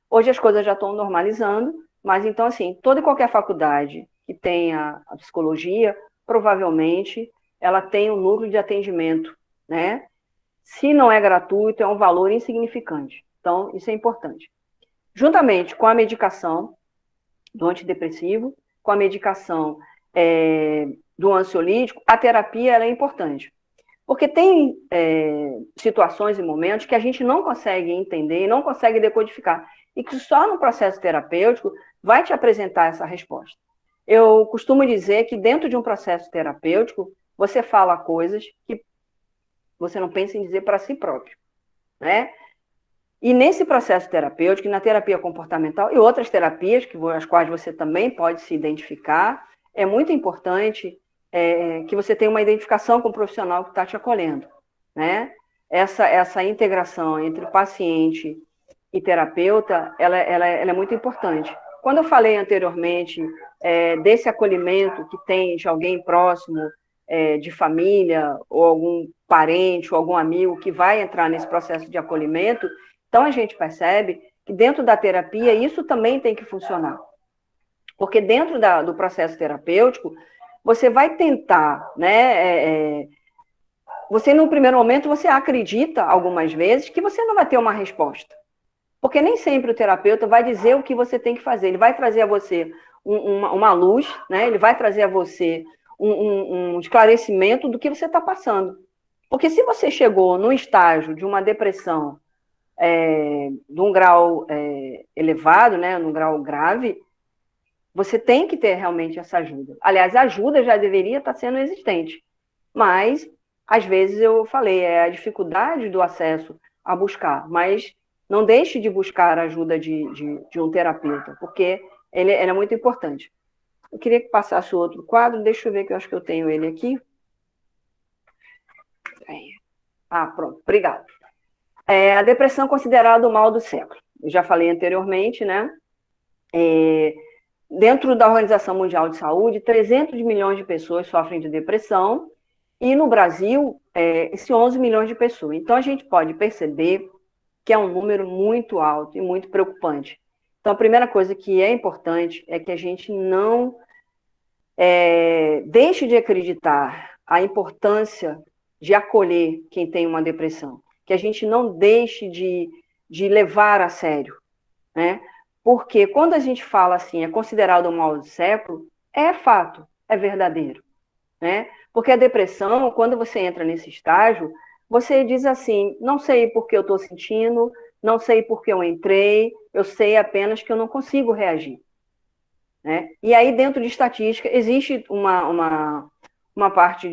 Hoje as coisas já estão normalizando, mas então, assim, toda e qualquer faculdade que tenha a psicologia, provavelmente ela tem um núcleo de atendimento, né? Se não é gratuito, é um valor insignificante. Então, isso é importante. Juntamente com a medicação do antidepressivo, com a medicação do ansiolítico, a terapia ela é importante. Porque tem situações e momentos que a gente não consegue entender e não consegue decodificar. E que só no processo terapêutico vai te apresentar essa resposta. Eu costumo dizer que dentro de um processo terapêutico, você fala coisas que você não pensa em dizer para si próprio, né? E nesse processo terapêutico, na terapia comportamental e outras terapias, as quais você também pode se identificar, é muito importante que você tenha uma identificação com o profissional que está te acolhendo, né? Essa integração entre paciente e terapeuta, ela é muito importante. Quando eu falei anteriormente desse acolhimento que tem de alguém próximo, de família, ou algum parente, ou algum amigo que vai entrar nesse processo de acolhimento, então a gente percebe que dentro da terapia isso também tem que funcionar. Porque dentro do processo terapêutico, você vai tentar, né? Você, no primeiro momento, você acredita, algumas vezes, que você não vai ter uma resposta. Porque nem sempre o terapeuta vai dizer o que você tem que fazer. Ele vai trazer a você uma luz, né? Ele vai trazer a você um esclarecimento do que você está passando. Porque se você chegou num estágio de uma depressão de um grau elevado, né, num grau grave, você tem que ter realmente essa ajuda. Aliás, a ajuda já deveria estar sendo existente. Mas, às vezes, eu falei, é a dificuldade do acesso a buscar. Mas não deixe de buscar a ajuda de um terapeuta, porque ele é muito importante. Eu queria que passasse o outro quadro, deixa eu ver que eu acho que eu tenho ele aqui. Pronto, obrigada. A depressão é considerada o mal do século. Eu já falei anteriormente, né? Dentro da Organização Mundial de Saúde, 300 milhões de pessoas sofrem de depressão, e no Brasil, esse 11 milhões de pessoas. Então, a gente pode perceber que é um número muito alto e muito preocupante. Então, a primeira coisa que é importante é que a gente não deixe de acreditar a importância de acolher quem tem uma depressão, que a gente não deixe de levar a sério, né? Porque quando a gente fala assim, é considerado o mal do século, é fato, é verdadeiro, né? Porque a depressão, quando você entra nesse estágio, você diz assim, não sei por que eu estou sentindo, não sei por que eu entrei, eu sei apenas que eu não consigo reagir, né? E aí, dentro de estatística, existe uma parte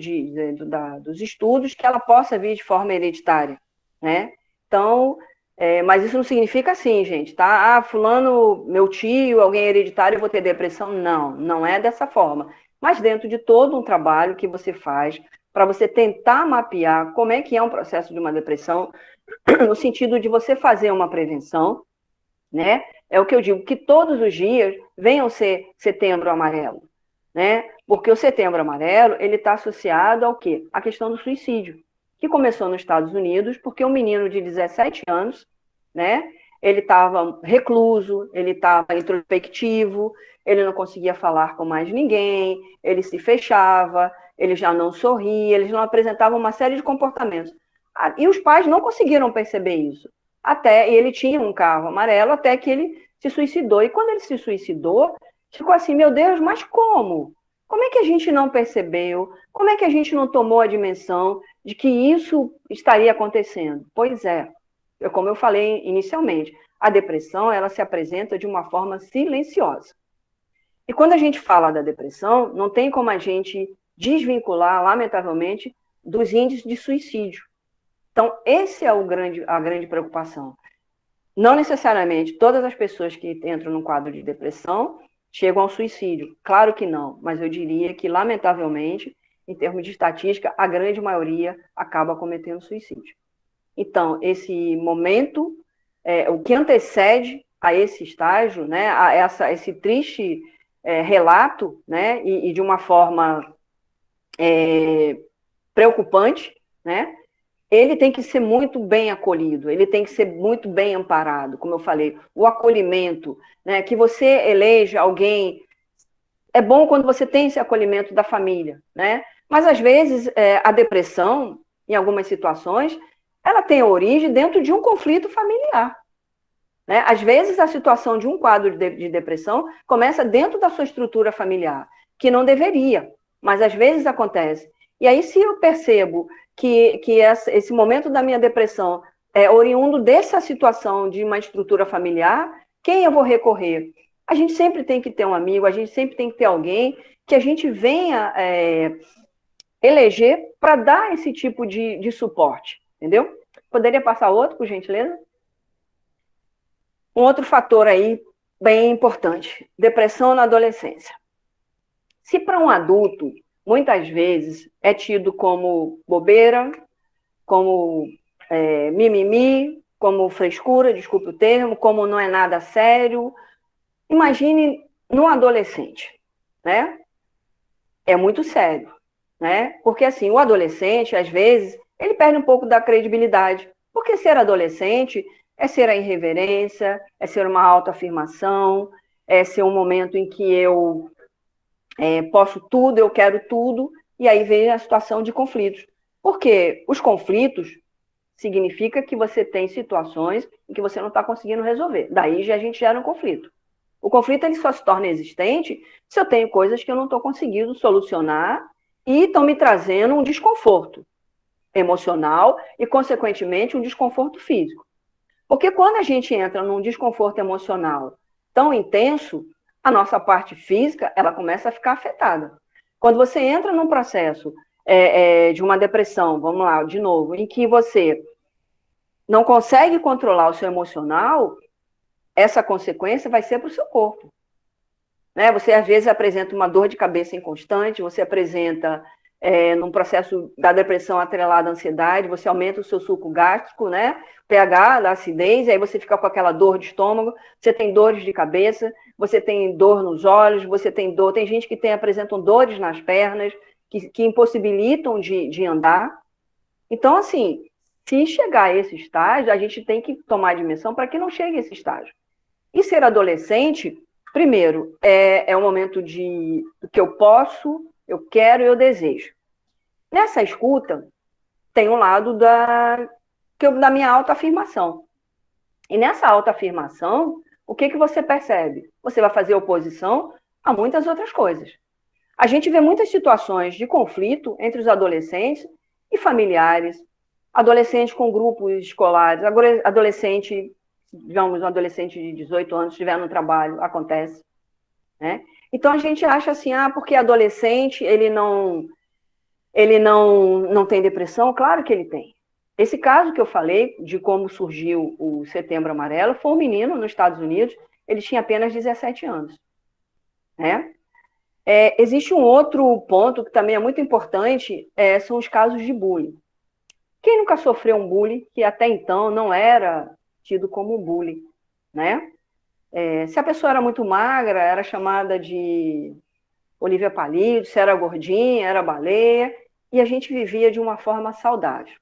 dos estudos que ela possa vir de forma hereditária, né? Então, mas isso não significa assim, gente, tá? Fulano, meu tio, alguém hereditário, eu vou ter depressão. Não, não é dessa forma. Mas dentro de todo um trabalho que você faz para você tentar mapear como é que é um processo de uma depressão, no sentido de você fazer uma prevenção, né? É o que eu digo, que todos os dias venham ser Setembro Amarelo, né? Porque o Setembro Amarelo, ele está associado ao quê? A questão do suicídio, que começou nos Estados Unidos, porque um menino de 17 anos, né? Ele estava recluso, ele estava introspectivo, ele não conseguia falar com mais ninguém, ele se fechava, ele já não sorria, ele não apresentava uma série de comportamentos. E os pais não conseguiram perceber isso. E ele tinha um carro amarelo até que ele se suicidou. E quando ele se suicidou, ficou assim, meu Deus, mas como? Como é que a gente não percebeu? Como é que a gente não tomou a dimensão de que isso estaria acontecendo? Pois é, como eu falei inicialmente, a depressão, ela se apresenta de uma forma silenciosa. E quando a gente fala da depressão, não tem como a gente desvincular, lamentavelmente, dos índices de suicídio. Então, esse é a grande preocupação. Não necessariamente todas as pessoas que entram num quadro de depressão chegam ao suicídio. Claro que não, mas eu diria que, lamentavelmente, em termos de estatística, a grande maioria acaba cometendo suicídio. Então, esse momento, o que antecede a esse estágio, né, esse triste relato, né, e de uma forma preocupante, né, ele tem que ser muito bem acolhido, ele tem que ser muito bem amparado, como eu falei, o acolhimento, né, que você eleja alguém, é bom quando você tem esse acolhimento da família, né, mas às vezes a depressão, em algumas situações, ela tem origem dentro de um conflito familiar, né, às vezes a situação de um quadro de depressão começa dentro da sua estrutura familiar, que não deveria, mas às vezes acontece, e aí se eu percebo que esse momento da minha depressão é oriundo dessa situação de uma estrutura familiar, quem eu vou recorrer? A gente sempre tem que ter um amigo, a gente sempre tem que ter alguém que a gente venha eleger para dar esse tipo de suporte, entendeu? Poderia passar outro, por gentileza? Um outro fator aí bem importante, depressão na adolescência. Se para um adulto, muitas vezes, é tido como bobeira, como mimimi, como frescura, desculpe o termo, como não é nada sério. Imagine num adolescente, né? É muito sério, né? Porque, assim, o adolescente, às vezes, ele perde um pouco da credibilidade. Porque ser adolescente é ser a irreverência, é ser uma autoafirmação, é ser um momento em que eu posso tudo, eu quero tudo, e aí vem a situação de conflitos. Porque os conflitos significa que você tem situações em que você não está conseguindo resolver. Daí a gente gera um conflito. O conflito ele só se torna existente se eu tenho coisas que eu não estou conseguindo solucionar e estão me trazendo um desconforto emocional e, consequentemente, um desconforto físico. Porque quando a gente entra num desconforto emocional tão intenso, a nossa parte física ela começa a ficar afetada. Quando você entra num processo de uma depressão, vamos lá, de novo, em que você não consegue controlar o seu emocional, essa consequência vai ser para o seu corpo. Né? Você, às vezes, apresenta uma dor de cabeça inconstante, você apresenta, num processo da depressão atrelada à ansiedade, você aumenta o seu suco gástrico, né? pH, da acidez, e aí você fica com aquela dor de estômago, você tem dores de cabeça, você tem dor nos olhos, você tem dor, tem gente que apresentam dores nas pernas, que impossibilitam de andar. Então, assim, se chegar a esse estágio, a gente tem que tomar dimensão para que não chegue a esse estágio. E ser adolescente, primeiro, é um momento de que eu posso, eu quero e eu desejo. Nessa escuta, tem um lado da minha autoafirmação. E nessa autoafirmação, o que você percebe? Você vai fazer oposição a muitas outras coisas. A gente vê muitas situações de conflito entre os adolescentes e familiares, adolescentes com grupos escolares, adolescente, digamos, um adolescente de 18 anos estiver no trabalho, acontece. Né? Então a gente acha assim, porque adolescente ele não tem depressão, claro que ele tem. Esse caso que eu falei de como surgiu o Setembro Amarelo foi um menino nos Estados Unidos, ele tinha apenas 17 anos. Né? Existe um outro ponto que também é muito importante, são os casos de bullying. Quem nunca sofreu um bullying que até então não era tido como bullying, né? Se a pessoa era muito magra, era chamada de Olivia Palito, se era gordinha, era baleia, e a gente vivia de uma forma saudável.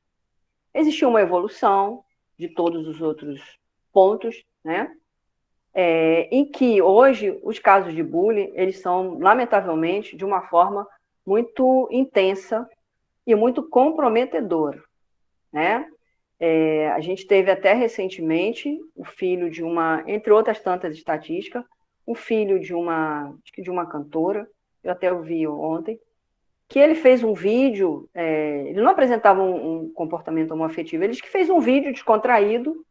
Existia uma evolução de todos os outros pontos, né? Em que hoje os casos de bullying, eles são, lamentavelmente, de uma forma muito intensa e muito comprometedora, né? A gente teve até recentemente o filho de uma, entre outras tantas estatísticas, o filho de uma cantora, eu até ouvi ontem, que ele fez um vídeo, ele não apresentava um comportamento homoafetivo, ele disse que fez um vídeo descontraído,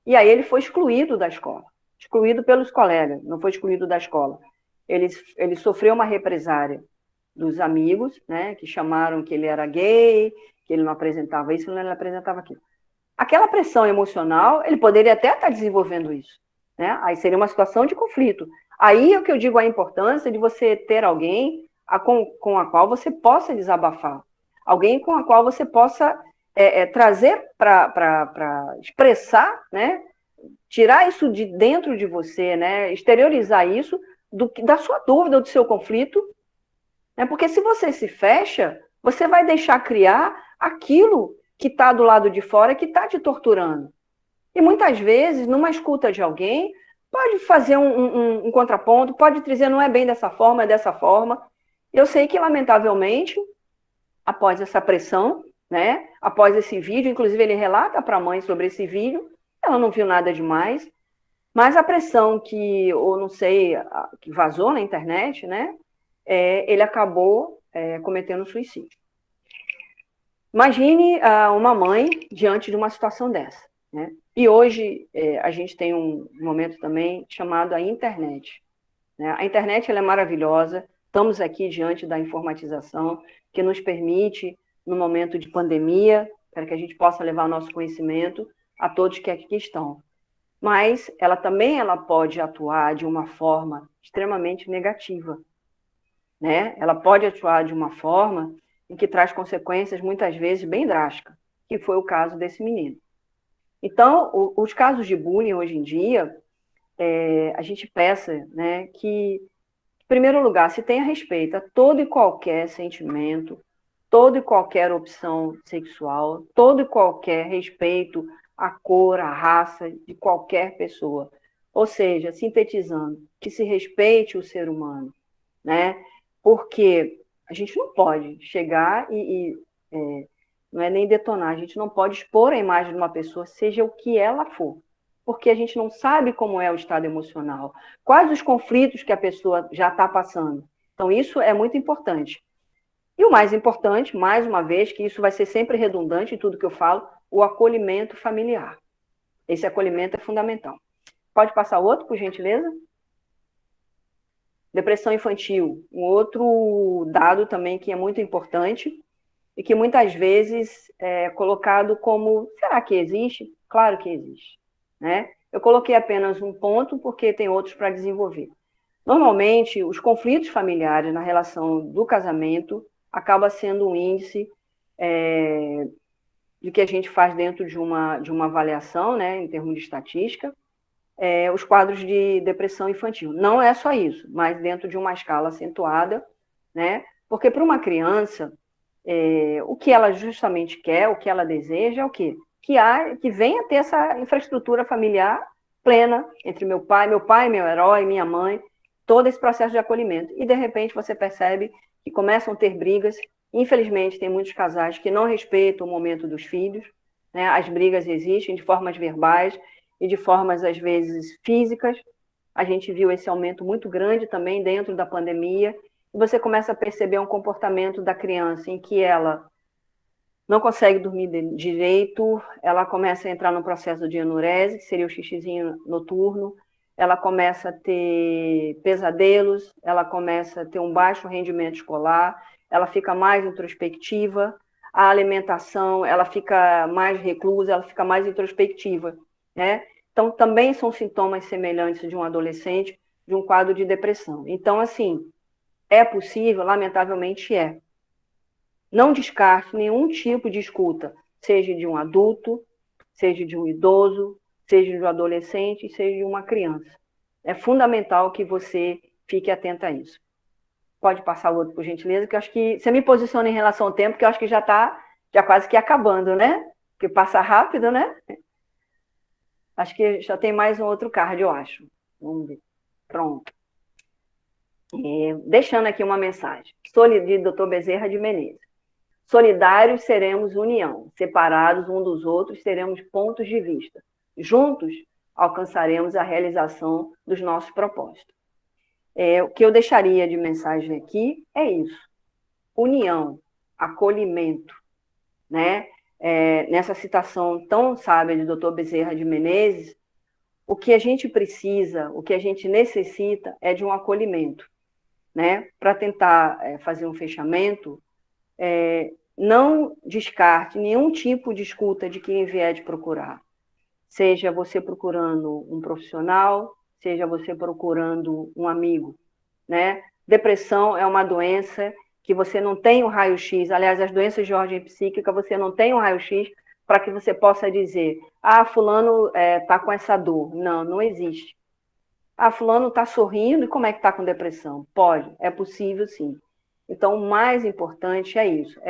e aí ele foi excluído da escola, excluído pelos colegas, não foi excluído da escola. Ele sofreu uma represária dos amigos, né, que chamaram que ele era gay, que ele não apresentava isso, não apresentava aquilo. Aquela pressão emocional, ele poderia até estar desenvolvendo isso, né? Aí seria uma situação de conflito. Aí é o que eu digo a importância de você ter alguém com a qual você possa desabafar, alguém com a qual você possa trazer para expressar, né? Tirar isso de dentro de você, né? Exteriorizar isso da sua dúvida, do seu conflito, né? Porque se você se fecha, você vai deixar criar aquilo que está do lado de fora, que está te torturando. E muitas vezes, numa escuta de alguém, pode fazer um contraponto, pode dizer, não é bem dessa forma, é dessa forma. Eu sei que, lamentavelmente, após essa pressão, né, após esse vídeo, inclusive ele relata para a mãe sobre esse vídeo, ela não viu nada demais, mas a pressão ou não sei, que vazou na internet, né, ele acabou cometendo suicídio. Imagine uma mãe diante de uma situação dessa, né? E hoje a gente tem um momento também chamado a internet, né? A internet ela é maravilhosa, estamos aqui diante da informatização, que nos permite, no momento de pandemia, para que a gente possa levar o nosso conhecimento a todos que aqui estão. Mas ela também pode atuar de uma forma extremamente negativa, né? Ela pode atuar de uma forma em que traz consequências, muitas vezes, bem drásticas, que foi o caso desse menino. Então, os casos de bullying, hoje em dia, a gente peça, né, que, em primeiro lugar, se tenha respeito a todo e qualquer sentimento, toda e qualquer opção sexual, todo e qualquer respeito à cor, à raça de qualquer pessoa. Ou seja, sintetizando, que se respeite o ser humano, né? Porque a gente não pode chegar não é nem detonar, a gente não pode expor a imagem de uma pessoa, seja o que ela for, porque a gente não sabe como é o estado emocional, quais os conflitos que a pessoa já está passando. Então, isso é muito importante. E o mais importante, mais uma vez, que isso vai ser sempre redundante em tudo que eu falo, o acolhimento familiar. Esse acolhimento é fundamental. Pode passar outro, por gentileza? Depressão infantil, um outro dado também que é muito importante e que muitas vezes é colocado como, será que existe? Claro que existe, né? Eu coloquei apenas um ponto porque tem outros para desenvolver. Normalmente, os conflitos familiares na relação do casamento acaba sendo um índice de que a gente faz dentro de uma avaliação, né, em termos de estatística, os quadros de depressão infantil. Não é só isso, mas dentro de uma escala acentuada, né? Porque para uma criança, o que ela justamente quer, o que ela deseja é o quê? Que venha ter essa infraestrutura familiar plena entre meu pai, meu herói, minha mãe, todo esse processo de acolhimento. E, de repente, você percebe que começam a ter brigas. Infelizmente, tem muitos casais que não respeitam o momento dos filhos, né? As brigas existem de formas verbais e de formas, às vezes, físicas. A gente viu esse aumento muito grande também dentro da pandemia. E você começa a perceber um comportamento da criança em que ela não consegue dormir direito, ela começa a entrar no processo de enurese, que seria o xixizinho noturno, ela começa a ter pesadelos, ela começa a ter um baixo rendimento escolar, ela fica mais introspectiva, a alimentação, ela fica mais reclusa, ela fica mais introspectiva, né? Então, também são sintomas semelhantes de um adolescente, de um quadro de depressão. Então, assim, é possível? Lamentavelmente é. Não descarte nenhum tipo de escuta, seja de um adulto, seja de um idoso, seja de um adolescente, seja de uma criança. É fundamental que você fique atento a isso. Pode passar o outro, por gentileza, que eu acho que você me posiciona em relação ao tempo, que eu acho que já está quase que acabando, né? Porque passa rápido, né? Acho que já tem mais um outro card, eu acho. Vamos ver. Pronto. Deixando aqui uma mensagem. De Dr. Bezerra de Menezes. Solidários seremos união, separados um dos outros teremos pontos de vista. Juntos alcançaremos a realização dos nossos propósitos. O que eu deixaria de mensagem aqui é isso. União, acolhimento, né? Nessa citação tão sábia de Dr. Bezerra de Menezes, o que a gente precisa, o que a gente necessita é de um acolhimento, né? Para tentar fazer um fechamento, não descarte nenhum tipo de escuta de quem vier de procurar. Seja você procurando um profissional, seja você procurando um amigo, né? Depressão é uma doença que você não tem o raio-x, aliás, as doenças de ordem psíquica, você não tem o raio-x para que você possa dizer, fulano está com essa dor. Não, não existe. Fulano está sorrindo, e como é que está com depressão? Pode, é possível sim. Então, o mais importante é isso,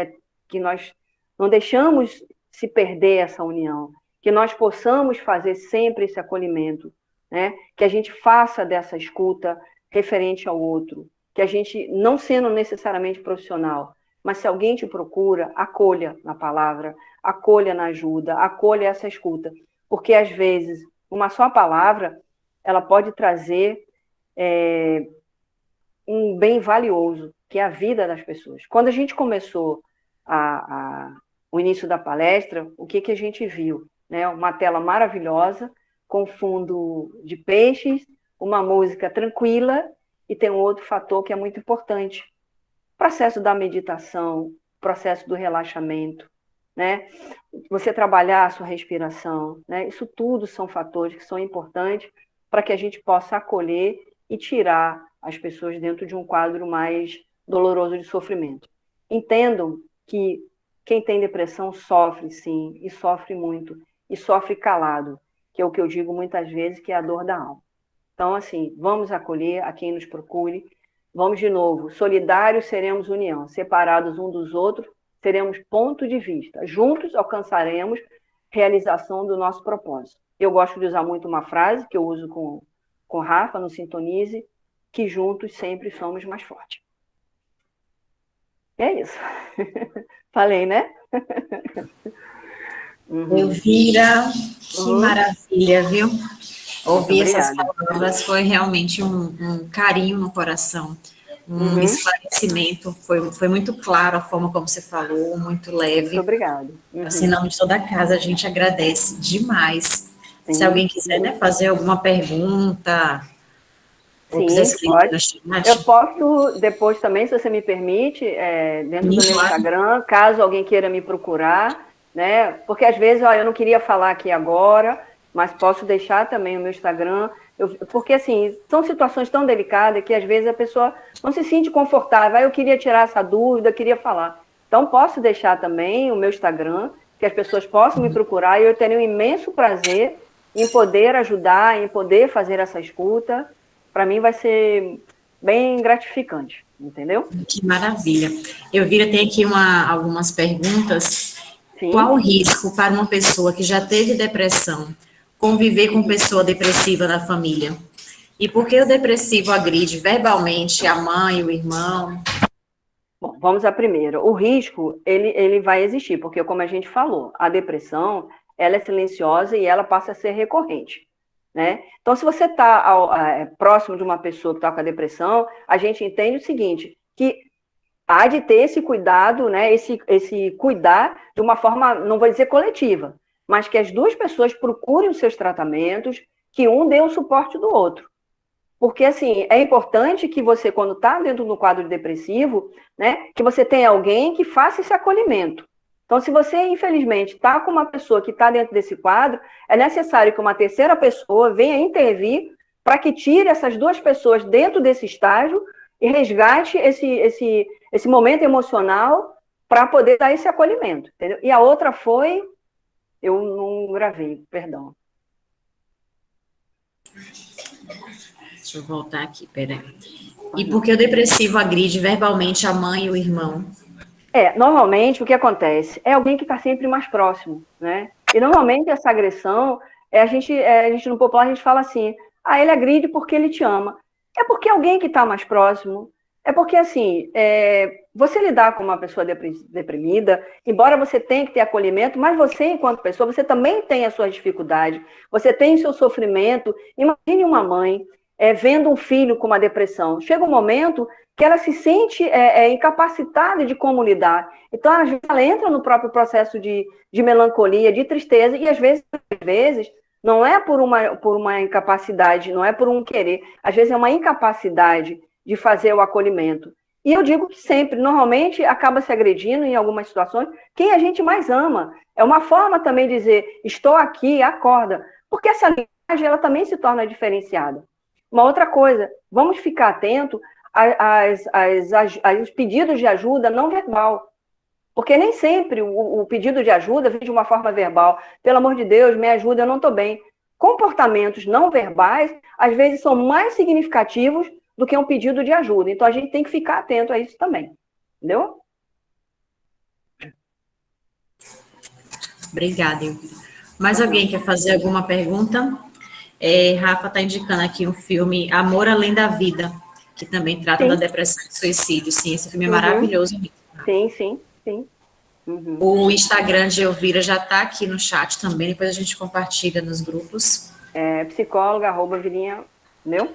que nós não deixamos se perder essa união, que nós possamos fazer sempre esse acolhimento, né? Que a gente faça dessa escuta referente ao outro, que a gente, não sendo necessariamente profissional, mas se alguém te procura, acolha na palavra, acolha na ajuda, acolha essa escuta, porque às vezes uma só palavra, ela pode trazer um bem valioso, que é a vida das pessoas. Quando a gente começou o início da palestra, o que a gente viu? Né? Uma tela maravilhosa, com fundo de peixes, uma música tranquila, e tem um outro fator que é muito importante. O processo da meditação, o processo do relaxamento, né? Você trabalhar a sua respiração, né? Isso tudo são fatores que são importantes para que a gente possa acolher e tirar as pessoas dentro de um quadro mais doloroso de sofrimento. Entendam que quem tem depressão sofre, sim, e sofre muito, e sofre calado, que é o que eu digo muitas vezes, que é a dor da alma. Então, assim, vamos acolher a quem nos procure, vamos de novo, solidários seremos união, separados um dos outros, teremos ponto de vista, juntos alcançaremos realização do nosso propósito. Eu gosto de usar muito uma frase que eu uso com Rafa no Sintonize, que juntos sempre somos mais fortes. É isso. Falei, né? Elvira, que maravilha, viu? Ouvir essas palavras foi realmente um carinho no coração, um esclarecimento. Foi muito claro a forma como você falou, muito leve. Muito obrigada. Assim, em nome de toda a casa, a gente agradece demais. Sim. Se alguém quiser, né, fazer alguma pergunta, ou quiser Sim, escrever no pode. chat. Eu posso depois também, se você me permite, dentro do meu Instagram, caso alguém queira me procurar, né? Porque às vezes, eu não queria falar aqui agora, mas posso deixar também o meu Instagram, porque assim, são situações tão delicadas que às vezes a pessoa não se sente confortável. Eu queria tirar essa dúvida, queria falar. Então, posso deixar também o meu Instagram, que as pessoas possam me procurar, e eu terei um imenso prazer em poder ajudar, em poder fazer essa escuta. Para mim vai ser bem gratificante, entendeu? Que maravilha. Elvira, tem aqui algumas perguntas. Sim. Qual o risco para uma pessoa que já teve depressão conviver com pessoa depressiva na família? E por que o depressivo agride verbalmente a mãe, o irmão? Bom, vamos à primeira. O risco, ele vai existir, porque como a gente falou, a depressão, ela é silenciosa e ela passa a ser recorrente, né? Então, se você está próximo de uma pessoa que está com a depressão, a gente entende o seguinte, que há de ter esse cuidado, né? Esse cuidar de uma forma, não vou dizer coletiva, mas que as duas pessoas procurem os seus tratamentos, que um dê o suporte do outro. Porque, assim, é importante que você, quando está dentro do quadro depressivo, né, que você tenha alguém que faça esse acolhimento. Então, se você, infelizmente, está com uma pessoa que está dentro desse quadro, é necessário que uma terceira pessoa venha intervir para que tire essas duas pessoas dentro desse estágio e resgate esse momento emocional para poder dar esse acolhimento. Entendeu? E a outra foi... Eu não gravei, perdão. Deixa eu voltar aqui, peraí. E por que o depressivo agride verbalmente a mãe e o irmão? Normalmente o que acontece é alguém que está sempre mais próximo, né? E normalmente essa agressão, a gente no popular a gente fala assim, ele agride porque ele te ama. É porque alguém que está mais próximo, é porque assim, você lidar com uma pessoa deprimida, embora você tenha que ter acolhimento, mas você enquanto pessoa, você também tem as suas dificuldades, você tem o seu sofrimento. Imagine uma mãe vendo um filho com uma depressão. Chega um momento que ela se sente incapacitada de como lidar. Então, às vezes, ela entra no próprio processo de melancolia, de tristeza, e às vezes não é por uma incapacidade, não é por um querer, às vezes é uma incapacidade de fazer o acolhimento. E eu digo que sempre, normalmente, acaba se agredindo em algumas situações quem a gente mais ama. É uma forma também de dizer, estou aqui, acorda. Porque essa linguagem, ela também se torna diferenciada. Uma outra coisa, vamos ficar atento aos pedidos de ajuda não verbal. Porque nem sempre o pedido de ajuda vem de uma forma verbal. Pelo amor de Deus, me ajuda, eu não estou bem. Comportamentos não verbais, às vezes, são mais significativos do que um pedido de ajuda. Então, a gente tem que ficar atento a isso também. Entendeu? Obrigada, Elvira. Mais alguém quer fazer alguma pergunta? Rafa está indicando aqui um filme Amor Além da Vida, que também trata da depressão e suicídio. Sim, esse filme é maravilhoso. Sim. O Instagram de Elvira já está aqui no chat também, depois a gente compartilha nos grupos. Psicóloga, @Vilinha, entendeu?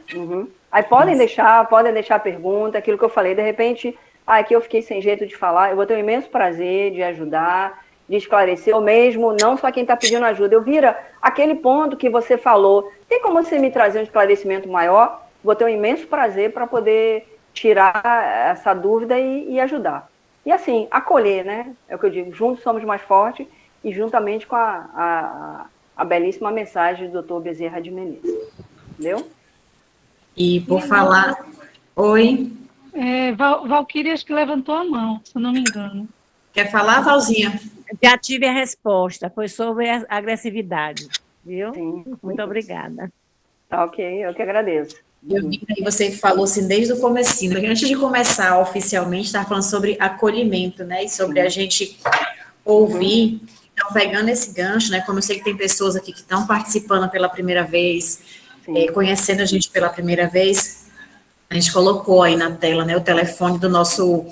Aí podem deixar pergunta, aquilo que eu falei, de repente, aqui eu fiquei sem jeito de falar, eu vou ter um imenso prazer de ajudar, de esclarecer, ou mesmo, não só quem está pedindo ajuda. Elvira, aquele ponto que você falou, tem como você me trazer um esclarecimento maior? Vou ter um imenso prazer para poder tirar essa dúvida e ajudar. E assim, acolher, né? É o que eu digo, juntos somos mais fortes, e juntamente com a belíssima mensagem do Dr. Bezerra de Menezes. Entendeu? E por falar... Oi? Valquíria acho que levantou a mão, se eu não me engano. Quer falar, Valzinha? Já tive a resposta, foi sobre a agressividade, viu? Sim. Muito obrigada. Tá, ok, eu que agradeço. Eu vi que você falou assim desde o comecinho, antes de começar oficialmente, estava falando sobre acolhimento, né, e sobre a gente ouvir. Então, pegando esse gancho, né, como eu sei que tem pessoas aqui que estão participando pela primeira vez, conhecendo a gente pela primeira vez, a gente colocou aí na tela, né, o telefone do nosso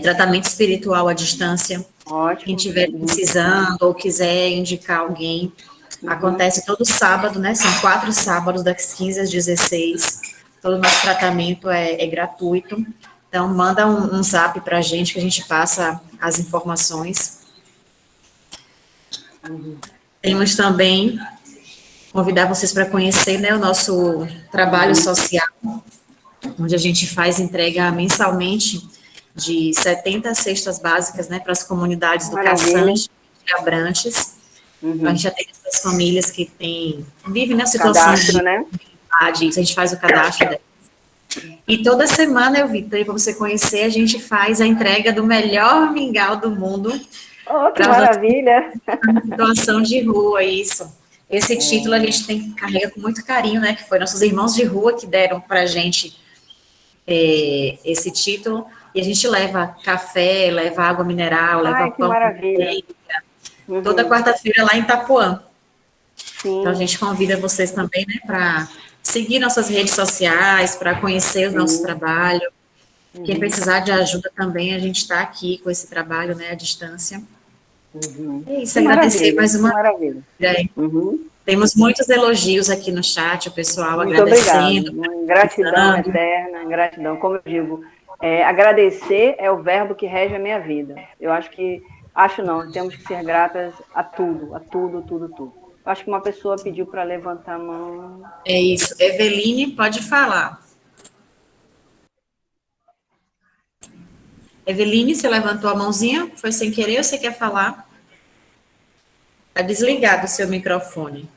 tratamento espiritual à distância. Ótimo. Quem estiver precisando ou quiser indicar alguém, acontece todo sábado, né? São 4 sábados, das 15 às 16, Todo o nosso tratamento é gratuito. Então, manda um zap para a gente, que a gente passa as informações. Temos também, convidar vocês para conhecer, né, o nosso trabalho social, onde a gente faz entrega mensalmente de 70 cestas básicas, né, para as comunidades do Caçante e Abrantes. Então, a gente atende as famílias que vivem na situação de né? a gente faz o cadastro delas. E toda semana, Vitor, para você conhecer, a gente faz a entrega do melhor mingau do mundo. Oh, que maravilha! Situação de rua, isso. Esse título a gente carrega com muito carinho, né? Que foi nossos irmãos de rua que deram para a gente esse título. E a gente leva café, leva água mineral, leva que pão. Maravilha! Toda quarta-feira lá em Itapuã. Sim. Então a gente convida vocês também, né, para seguir nossas redes sociais, para conhecer o nosso trabalho. Quem precisar de ajuda também, a gente está aqui com esse trabalho, né, à distância. É isso, agradecer mais uma vez. Temos muitos elogios aqui no chat, o pessoal muito agradecendo. Obrigado. Gratidão eterna, gratidão. Como eu digo, agradecer é o verbo que rege a minha vida. Eu acho não, temos que ser gratas a tudo, tudo. Acho que uma pessoa pediu para levantar a mão. É isso. Eveline, pode falar. Eveline, você levantou a mãozinha? Foi sem querer ou você quer falar? Está desligado o seu microfone.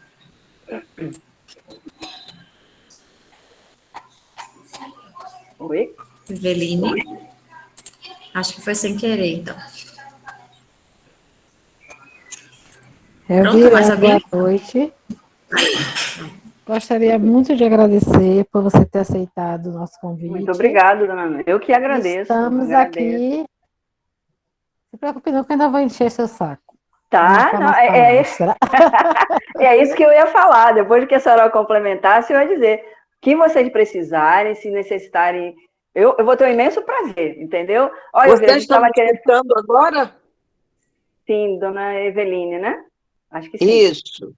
Oi? Eveline. Acho que foi sem querer, então. Pronto, mais boa noite. Gostaria muito de agradecer por você ter aceitado o nosso convite. Muito obrigado, dona Ana. Eu que agradeço. Estamos aqui. Não se preocupe não, que eu ainda vou encher seu saco. Tá, não, é isso que eu ia falar. Depois que a senhora complementasse, eu ia dizer que vocês precisarem, se necessitarem, eu vou ter um imenso prazer, entendeu? Olha, você está me escutando agora? Sim, dona Eveline, né? Acho que sim. Isso.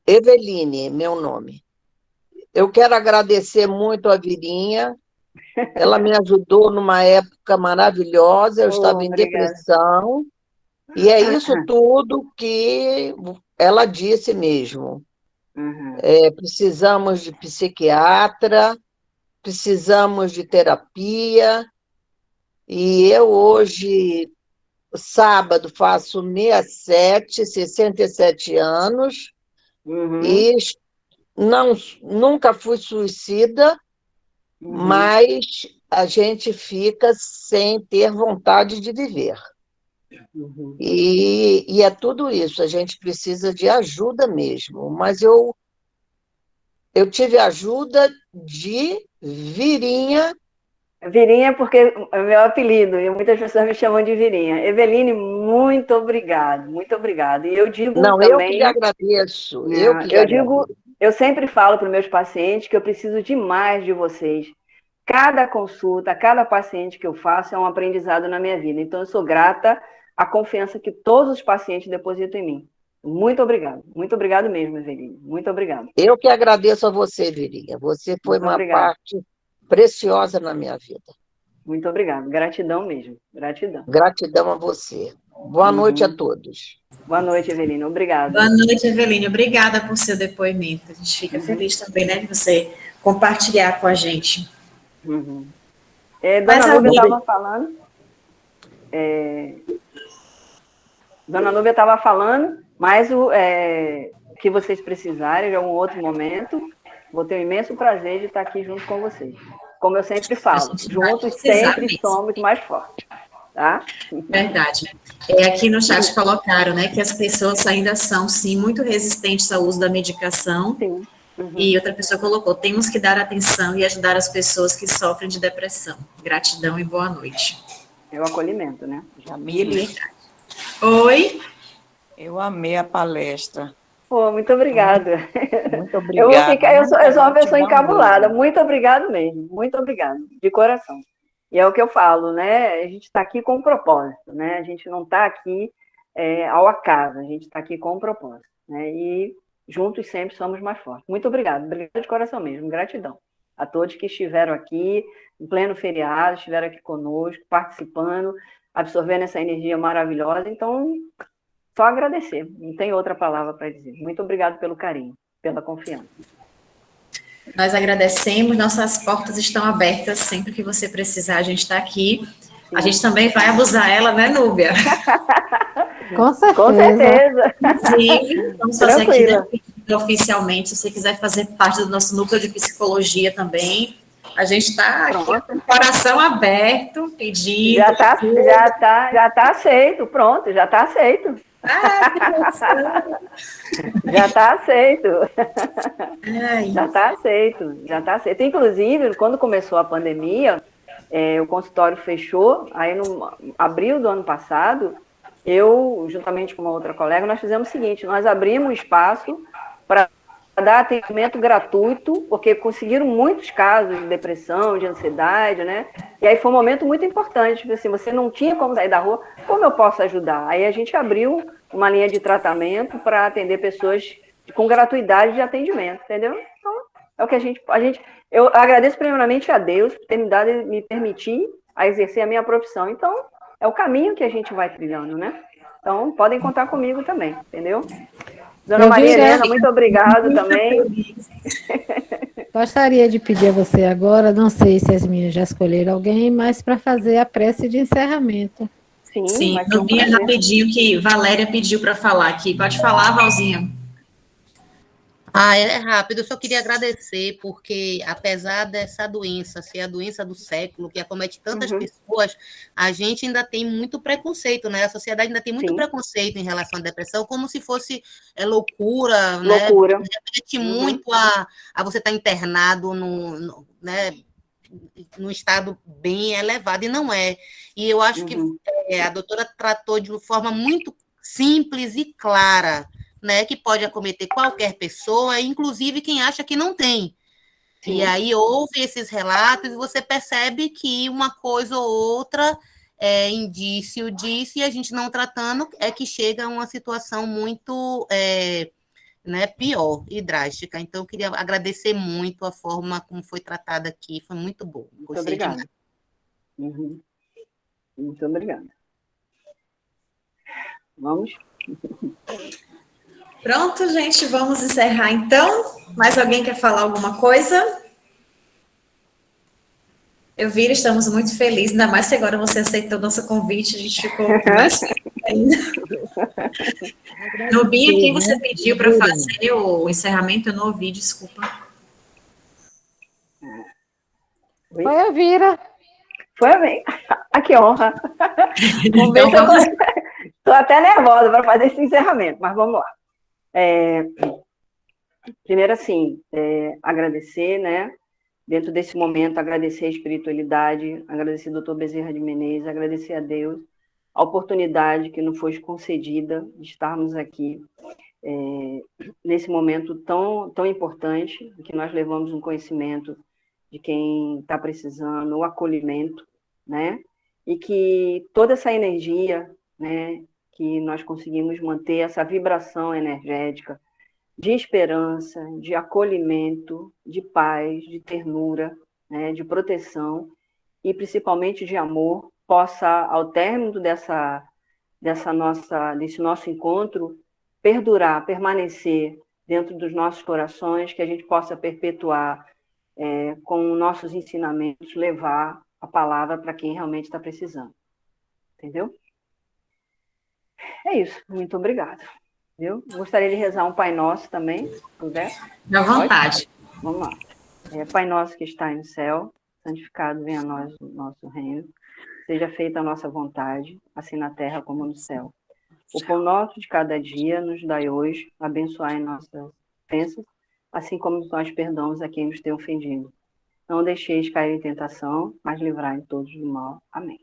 Eveline, meu nome. Eu quero agradecer muito a Virinha. Ela me ajudou numa época maravilhosa. Eu estava em depressão. E é isso tudo que ela disse mesmo. Precisamos de psiquiatra, precisamos de terapia. E eu hoje, sábado, faço 67 anos. E nunca fui suicida, mas a gente fica sem ter vontade de viver. E é tudo isso, a gente precisa de ajuda mesmo. Mas eu tive ajuda de Virinha. Virinha, porque é meu apelido, e muitas pessoas me chamam de Virinha. Eveline, muito obrigado, muito obrigada. E eu digo também... eu que lhe agradeço. Eu sempre falo para os meus pacientes que eu preciso demais de vocês. Cada consulta, cada paciente que eu faço é um aprendizado na minha vida. Então, eu sou grata à confiança que todos os pacientes depositam em mim. Muito obrigado mesmo, Eveline. Muito obrigada. Eu que agradeço a você, Virinha. Você foi uma parte preciosa na minha vida. Muito obrigada. Gratidão mesmo. Gratidão. Gratidão a você. Boa noite a todos. Boa noite, Eveline. Obrigada. Boa noite, Eveline. Obrigada por seu depoimento. A gente fica feliz também, né, de você compartilhar com a gente. Dona Núbia estava falando. Dona Núbia estava falando, mas que vocês precisarem de algum outro momento, vou ter um imenso prazer de estar aqui junto com vocês. Como eu sempre falo, juntos sempre somos mais fortes. Tá? Verdade. Aqui no chat colocaram, né, que as pessoas ainda são, sim, muito resistentes ao uso da medicação. Sim. E outra pessoa colocou, temos que dar atenção e ajudar as pessoas que sofrem de depressão. Gratidão e boa noite. É o acolhimento, né? Jamile. Oi. Eu amei a palestra. Pô, muito obrigada. Muito obrigada. Eu sou uma pessoa encabulada. Muito obrigado mesmo. Muito obrigado, de coração. E é o que eu falo, né? A gente está aqui com um propósito, né? A gente não está aqui ao acaso, a gente está aqui com um propósito, né? E juntos sempre somos mais fortes. Muito obrigado de coração mesmo, gratidão. a todos que estiveram aqui, em pleno feriado, estiveram aqui conosco, participando, absorvendo essa energia maravilhosa. Então, só agradecer, não tem outra palavra para dizer. Muito obrigado pelo carinho, pela confiança. Nós agradecemos, nossas portas estão abertas, sempre que você precisar, a gente está aqui. Sim. A gente também vai abusar ela, né, Núbia? Com certeza. Com certeza. Inclusive, vamos fazer aqui oficialmente, se você quiser fazer parte do nosso núcleo de psicologia também, a gente está com o coração aberto, pedindo. Já tá aceito, pronto, já está aceito. Já está aceito. Já está aceito. Inclusive, quando começou a pandemia, o consultório fechou, aí no abril do ano passado, eu, juntamente com uma outra colega, nós fizemos o seguinte, nós abrimos espaço para dar atendimento gratuito, porque conseguiram muitos casos de depressão, de ansiedade, né? E aí foi um momento muito importante, tipo assim, você não tinha como sair da rua, como eu posso ajudar? Aí a gente abriu uma linha de tratamento para atender pessoas com gratuidade de atendimento, entendeu? Então, é o que a gente eu agradeço primeiramente a Deus por ter me permitir a exercer a minha profissão. Então, é o caminho que a gente vai trilhando, né? Então, podem contar comigo também, entendeu? Dona Maria Helena, muito obrigada também. Gostaria de pedir a você agora, não sei se as minhas já escolheram alguém, mas para fazer a prece de encerramento. Sim, rapidinho que Valéria pediu para falar aqui. Pode falar, Valzinha. É rápido, eu só queria agradecer, porque apesar dessa doença ser a doença do século, que acomete tantas pessoas, a gente ainda tem muito preconceito, né? A sociedade ainda tem muito preconceito em relação à depressão, como se fosse loucura, né? Remete muito a você estar internado né, num estado bem elevado, e não é. E eu acho que a doutora tratou de uma forma muito simples e clara, né, que pode acometer qualquer pessoa, inclusive quem acha que não tem. Sim. E aí ouve esses relatos e você percebe que uma coisa ou outra é indício disso, e a gente não tratando é que chega a uma situação muito né, pior e drástica. Então, eu queria agradecer muito a forma como foi tratada aqui, foi muito bom. Muito obrigada. Muito obrigada. Vamos? Pronto, gente, vamos encerrar então. Mais alguém quer falar alguma coisa? Elvira, estamos muito felizes, ainda mais que agora você aceitou o nosso convite, a gente ficou mais feliz ainda. Nubinha, quem você pediu para fazer o encerramento? Eu não ouvi, desculpa. Foi a Elvira. Foi a mim. Que honra. Vamos ver então, se eu estou até nervosa para fazer esse encerramento, mas vamos lá. Primeiro, assim, agradecer, né? Dentro desse momento, agradecer a espiritualidade, agradecer ao Dr. Bezerra de Menezes, agradecer a Deus a oportunidade que nos foi concedida de estarmos aqui nesse momento tão importante, que nós levamos um conhecimento de quem está precisando, o acolhimento, né? E que toda essa energia, né, que nós conseguimos manter, essa vibração energética de esperança, de acolhimento, de paz, de ternura, né, de proteção e principalmente de amor, possa, ao término desse nosso encontro, perdurar, permanecer dentro dos nossos corações, que a gente possa perpetuar com nossos ensinamentos, levar a palavra para quem realmente está precisando. Entendeu? É isso. Muito obrigada. Viu? Gostaria de rezar um Pai Nosso também, se puder. À vontade. Vamos lá. Pai Nosso que está no céu, santificado venha a nós o nosso reino. Seja feita a nossa vontade, assim na terra como no céu. O pão nosso de cada dia nos dai hoje, abençoai nossas ofensas, assim como nós perdoamos a quem nos tem ofendido. Não deixeis cair em tentação, mas livrai-nos todos do mal. Amém.